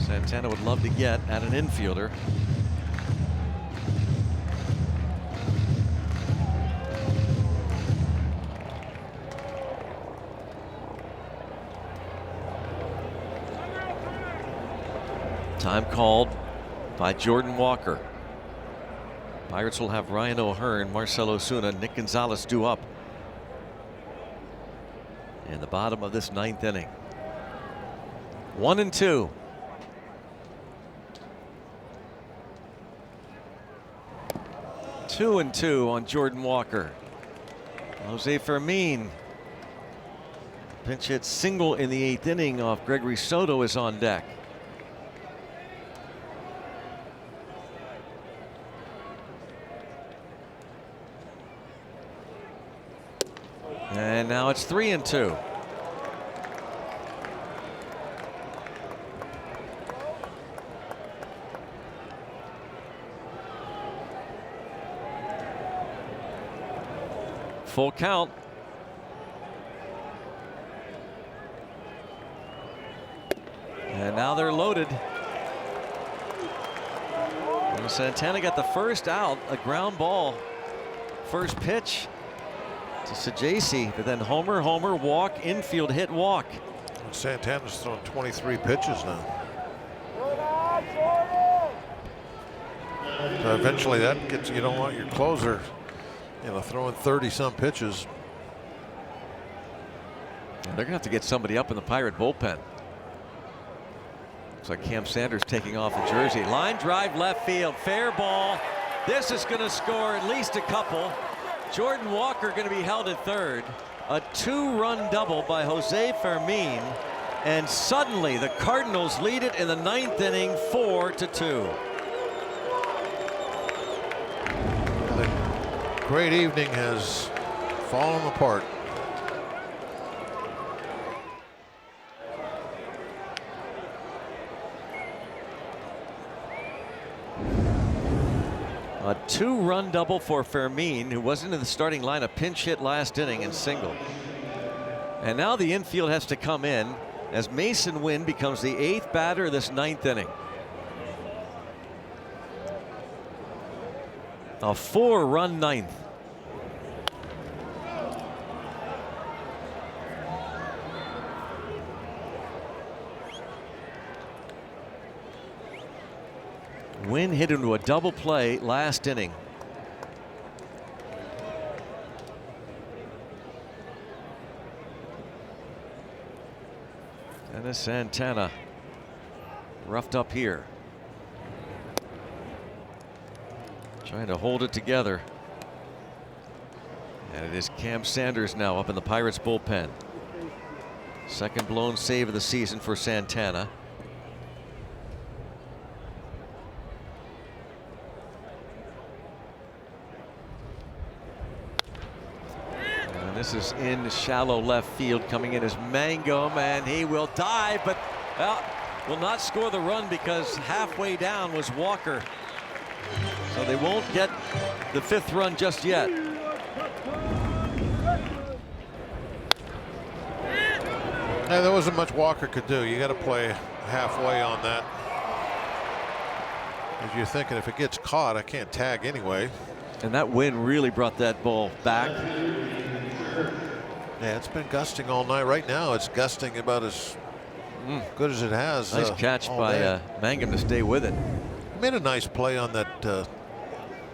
Santana would love to get at an infielder. Time called by Jordan Walker. Pirates will have Ryan O'Hearn, Marcell Osuna, Nick Gonzalez due up in the bottom of this 9th inning. 1-2. Two and two on Jordan Walker. Jose Fermin. Pinch hit single in the 8th inning off Gregory Soto is on deck. And now it's 3-2. Full count. And now they're loaded. And Santana got the first out, a ground ball. First pitch to Sajasi, but then homer, walk, infield hit, walk. Santana's thrown 23 pitches now. So eventually that gets, you don't want your closer, you know, throwing 30-some pitches. And they're going to have to get somebody up in the Pirate bullpen. Looks like Cam Sanders taking off the jersey. Line drive left field, fair ball. This is going to score at least a couple. Jordan Walker going to be held at third. A 2-run double by Jose Fermin. And suddenly the Cardinals lead it in the 9th inning, 4-2. The great evening has fallen apart. A 2-run double for Fermin, who wasn't in the starting lineup, pinch hit last inning and single. And now the infield has to come in as Mason Wynn becomes the 8th batter of this 9th inning. A 4-run 9th. Wynn hit into a double play last inning. Dennis Santana roughed up here. Trying to hold it together. And it is Cam Sanders now up in the Pirates bullpen. Second blown save of the season for Santana. And this is in shallow left field. Coming in is Mangum, and he will dive, but well, will not score the run because halfway down was Walker. So they won't get the 5th run just yet. Yeah, there wasn't much Walker could do. You got to play halfway on that. As you're thinking, if it gets caught, I can't tag anyway. And that wind really brought that ball back. Yeah, it's been gusting all night. Right now, it's gusting about as good as it has. Nice catch by Mangum to stay with it. He made a nice play on that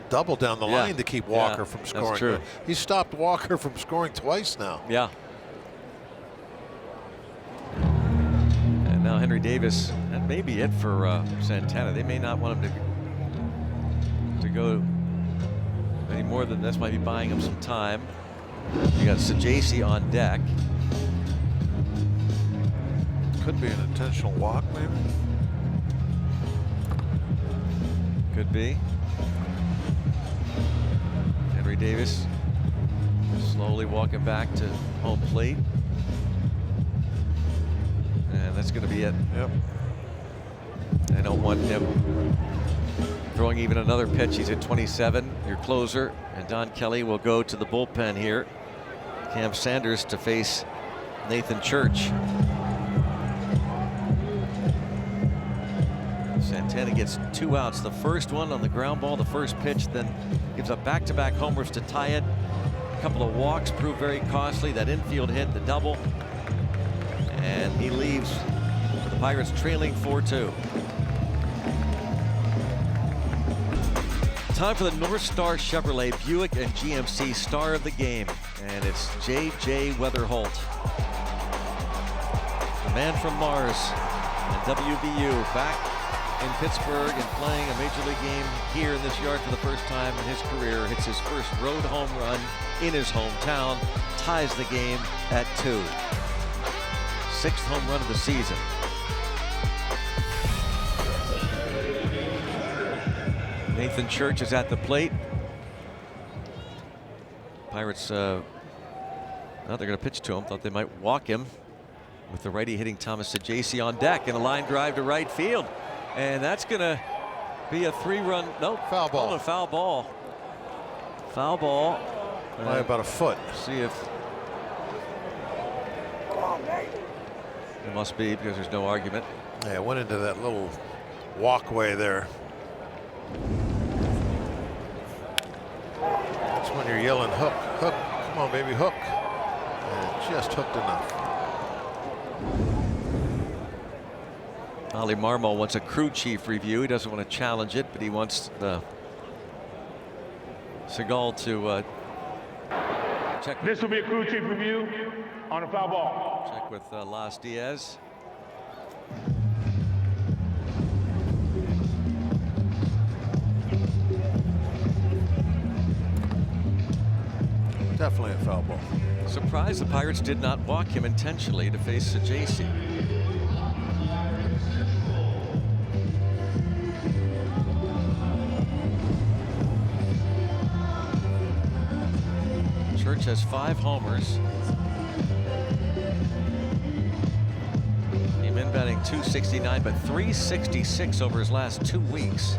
double down the line to keep Walker from scoring. That's true. He stopped Walker from scoring twice now. Yeah. And now Henry Davis, that may be it for Santana. They may not want him to go any more than this. Might be buying him some time. You got Sajasi on deck. Could be an intentional walk, maybe. Could be. Henry Davis slowly walking back to home plate. And that's going to be it. Yep. I don't want him throwing even another pitch. He's at 27, your closer. And Don Kelly will go to the bullpen here. Cam Sanders to face Nathan Church. Santana gets 2 outs. The first one on the ground ball, the first pitch, then gives up back-to-back homers to tie it. A couple of walks proved very costly. That infield hit, the double. And he leaves the Pirates trailing 4-2. Time for the North Star Chevrolet Buick and GMC star of the game. And it's J.J. Weatherholt. The man from Mars and WVU back in Pittsburgh and playing a major league game here in this yard for the first time in his career. Hits his first road home run in his hometown. Ties the game at 2. 6th home run of the season. Nathan Church is at the plate. Pirates, now they're going to pitch to him. Thought they might walk him with the righty hitting Thomas Sajasi on deck, and a line drive to right field. And that's going to be a 3-run, nope. Foul ball. Oh, a foul ball. Foul ball. By about a foot. See if it must be, because there's no argument. Yeah, it went into that little walkway there. That's when you're yelling, hook, hook, come on, baby, hook. And it just hooked enough. Ali Marmol wants a crew chief review. He doesn't want to challenge it, but he wants the Seagal to check. This will be a crew chief review on a foul ball. Check with Las Diaz. Definitely a foul ball. Surprised the Pirates did not walk him intentionally to face Sajasi. Church has 5 homers. Came in batting .269, but .366 over his last 2 weeks.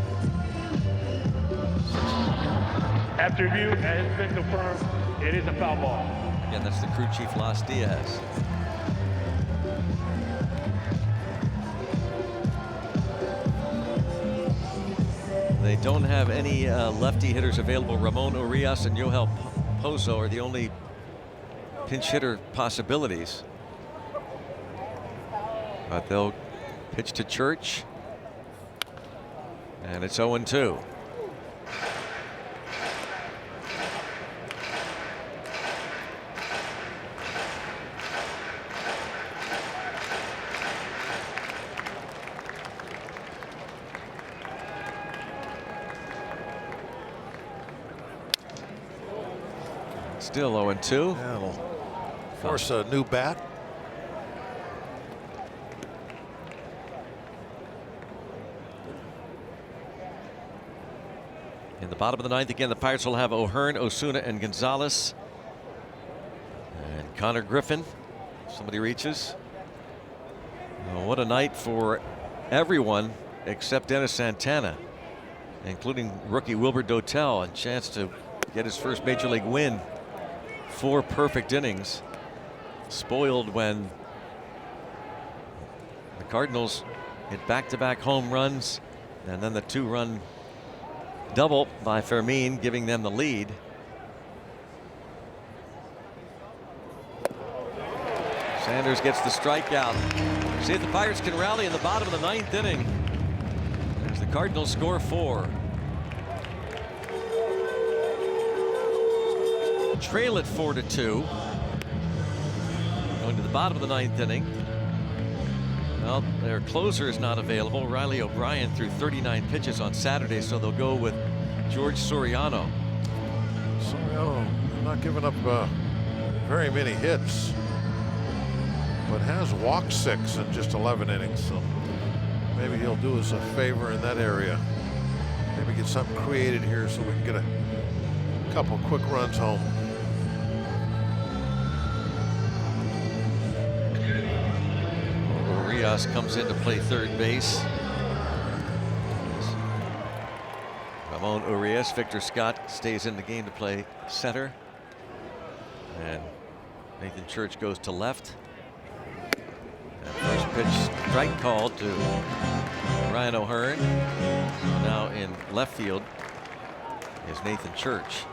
After review, it has been confirmed. It is a foul ball. Again, that's the crew chief, Las Diaz. They don't have any lefty hitters available. Ramon Urias and Yoel Pozo are the only pinch hitter possibilities. But they'll pitch to Church. And it's 0-2. Still 0-2. That'll force a new bat. In the bottom of the ninth, again, the Pirates will have O'Hearn, Osuna, and Gonzalez. And Connor Griffin. Somebody reaches. Oh, what a night for everyone except Dennis Santana, including rookie Wilbur Dotel. A chance to get his first major league win. 4 perfect innings. Spoiled when the Cardinals hit back-to-back home runs, and then the 2-run double by Fermin, giving them the lead. Sanders gets the strikeout. See if the Pirates can rally in the bottom of the ninth inning. As the Cardinals score 4. Trail it 4-2. Going to the bottom of the ninth inning. Well, their closer is not available. Riley O'Brien threw 39 pitches on Saturday, so they'll go with George Soriano. Soriano not giving up very many hits, but has walked 6 in just 11 innings. So maybe he'll do us a favor in that area. Maybe get something created here so we can get a couple quick runs home. Urias comes in to play third base. Ramon Urias. Victor Scott stays in the game to play center. And Nathan Church goes to left. And first pitch strike called to Ryan O'Hearn. Now in left field is Nathan Church.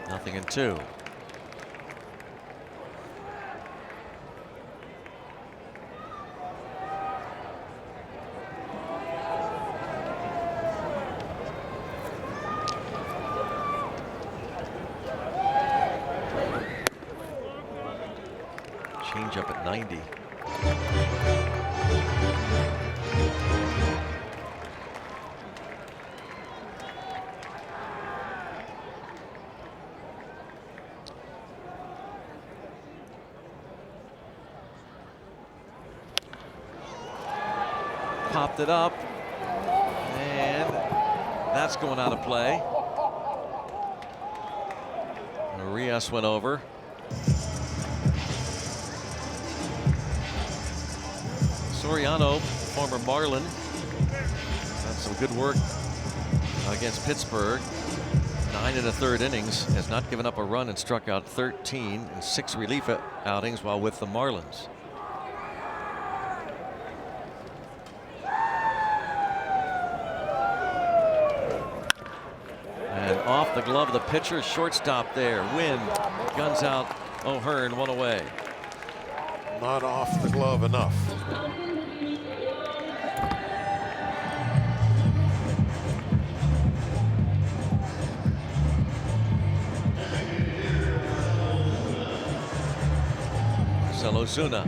Nothing in 2. Change up at 90. Popped it up, and that's going out of play. Urias went over. Soriano, former Marlin, done some good work against Pittsburgh. 9 1/3 innings, has not given up a run and struck out 13 in 6 relief outings while with the Marlins. And off the glove of the pitcher, shortstop there. Win, guns out O'Hearn, 1 away. Not off the glove enough. Osuna.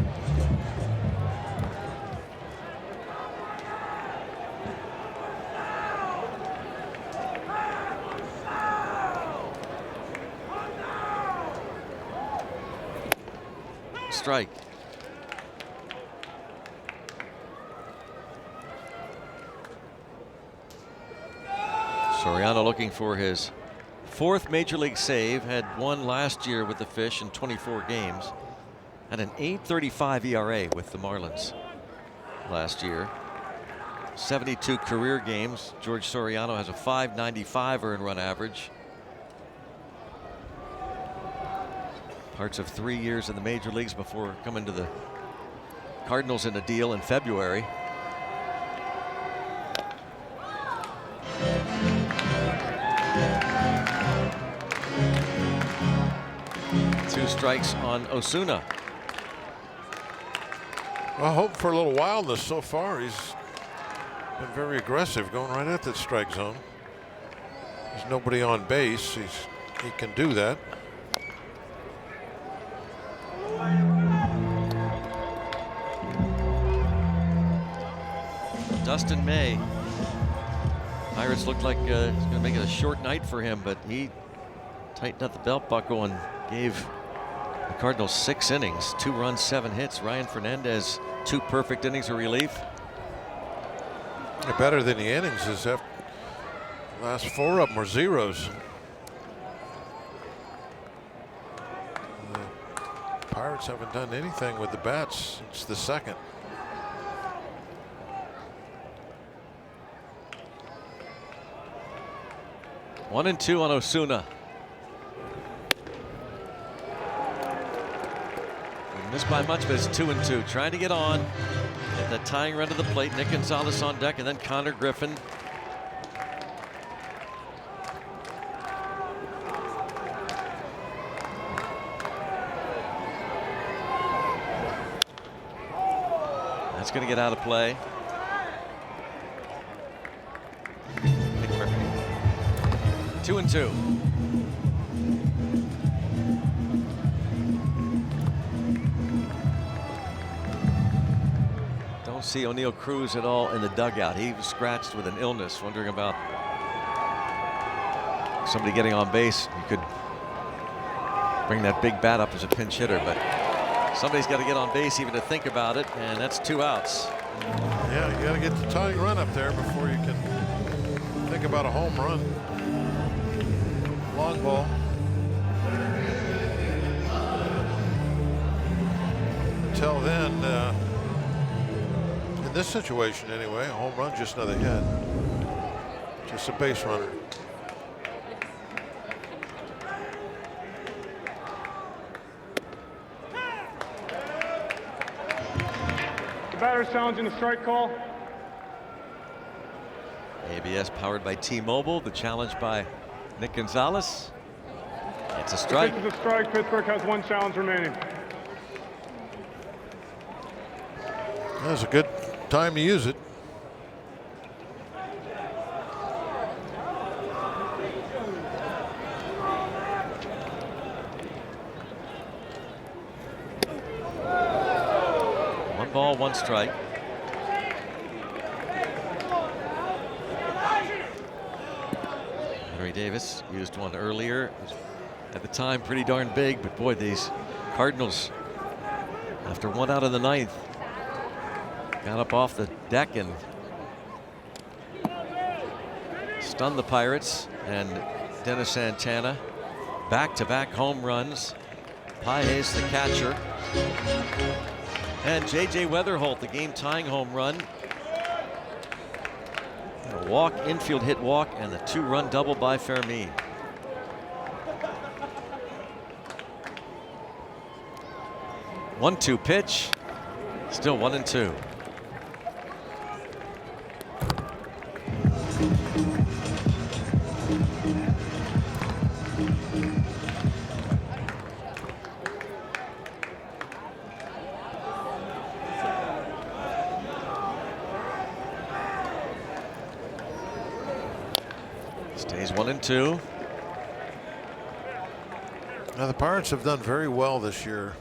Strike. Soriano looking for his 4th major league save. Had one last year with the Fish in 24 games. Had an 8.35 ERA with the Marlins last year. 72 career games. George Soriano has a 5.95 earned run average. Parts of 3 years in the major leagues before coming to the Cardinals in a deal in February. strikes on Osuna. I hope for a little wildness so far. He's been very aggressive, going right at that strike zone. There's nobody on base. He can do that. Dustin May. Pirates looked like it's going to make it a short night for him, but he tightened up the belt buckle and gave the Cardinals 6 innings, 2 runs, 7 hits. Ryan Fernandez, 2 perfect innings of relief. Better than the innings is after the last 4 of them were zeros. The Pirates haven't done anything with the bats since the second. One and 2 on Osuna. Missed by much, but it's 2 and 2. Trying to get on at the tying run to the plate. Nick Gonzalez on deck, and then Connor Griffin. That's going to get out of play. Nick Murphy. 2 and 2. Don't see O'Neill Cruz at all in the dugout. He was scratched with an illness, wondering about somebody getting on base. You could bring that big bat up as a pinch hitter, but somebody's got to get on base even to think about it, and that's 2 outs. Yeah, you got to get the tying run up there before you can think about a home run. Long ball. Until then, in this situation anyway, a home run, just another hit. Just a base runner. The batter challenging the strike call. ABS powered by T-Mobile. The challenge by Nick Gonzalez. It's a strike. This is a strike. Pittsburgh has 1 challenge remaining. That's a good time to use it. One ball, 1 strike. Henry Davis used one earlier. At the time, pretty darn big, but boy, these Cardinals, after 1 out of the 9th, got up off the deck and stunned the Pirates. And Dennis Santana, back-to-back home runs. Paez, the catcher. And J.J. Weatherholt, the game-tying home run. And a walk, infield hit walk, and the 2-run double by Fermin. One-two pitch. Still 1 and 2. Stays 1 and 2. Now the Pirates have done very well this year,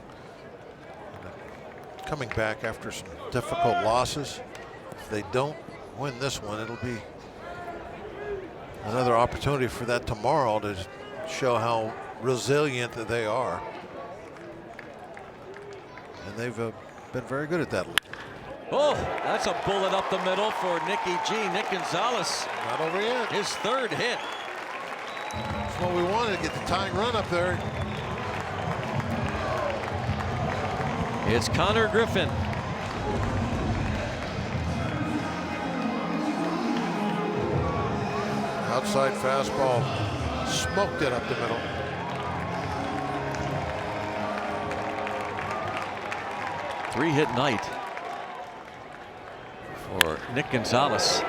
coming back after some difficult losses. If they don't win this one, it'll be another opportunity for that tomorrow to show how resilient that they are. And they've been very good at that. Oh, that's a bullet up the middle for Nicky G. Nick Gonzalez. Not over yet. His 3rd hit. That's what we wanted, to get the tying run up there. It's Connor Griffin. Outside fastball, smoked it up the middle. Three-hit night for Nick Gonzalez.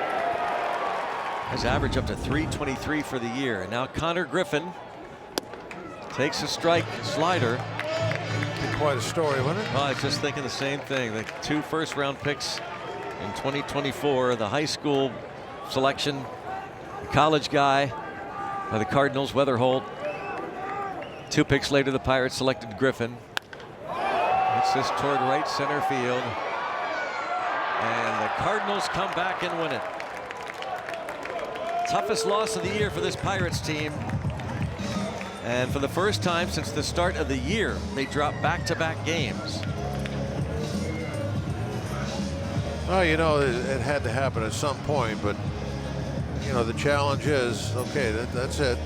His average up to .323 for the year. And now Connor Griffin takes a strike slider. Be quite a story, wouldn't it? Oh, I was just thinking the same thing. The 2 first-round picks in 2024, the high school selection, the college guy by the Cardinals, Weatherholt. 2 picks later, the Pirates selected Griffin. Hits this toward right center field. And the Cardinals come back and win it. Toughest loss of the year for this Pirates team. And for the first time since the start of the year, they drop back-to-back games. Well, you know, it had to happen at some point, but you know, the challenge is, okay, that's it.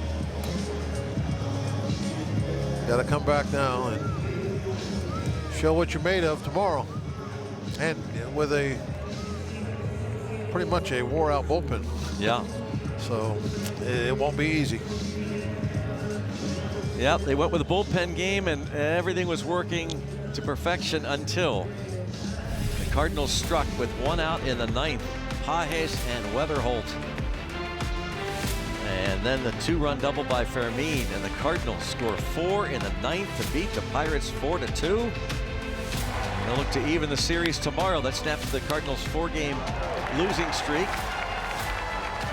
Got to come back now and show what you're made of tomorrow. And with a pretty much a wore-out bullpen. Yeah. So it won't be easy. Yep, they went with a bullpen game and everything was working to perfection until the Cardinals struck with 1 out in the 9th. Pages and Weatherholt. And then the 2-run double by Fermin, and the Cardinals score 4 in the 9th to beat the Pirates 4-2. They'll look to even the series tomorrow. That snaps the Cardinals' 4-game losing streak.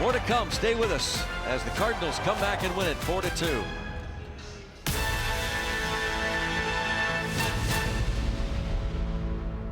More to come. Stay with us as the Cardinals come back and win it 4-2.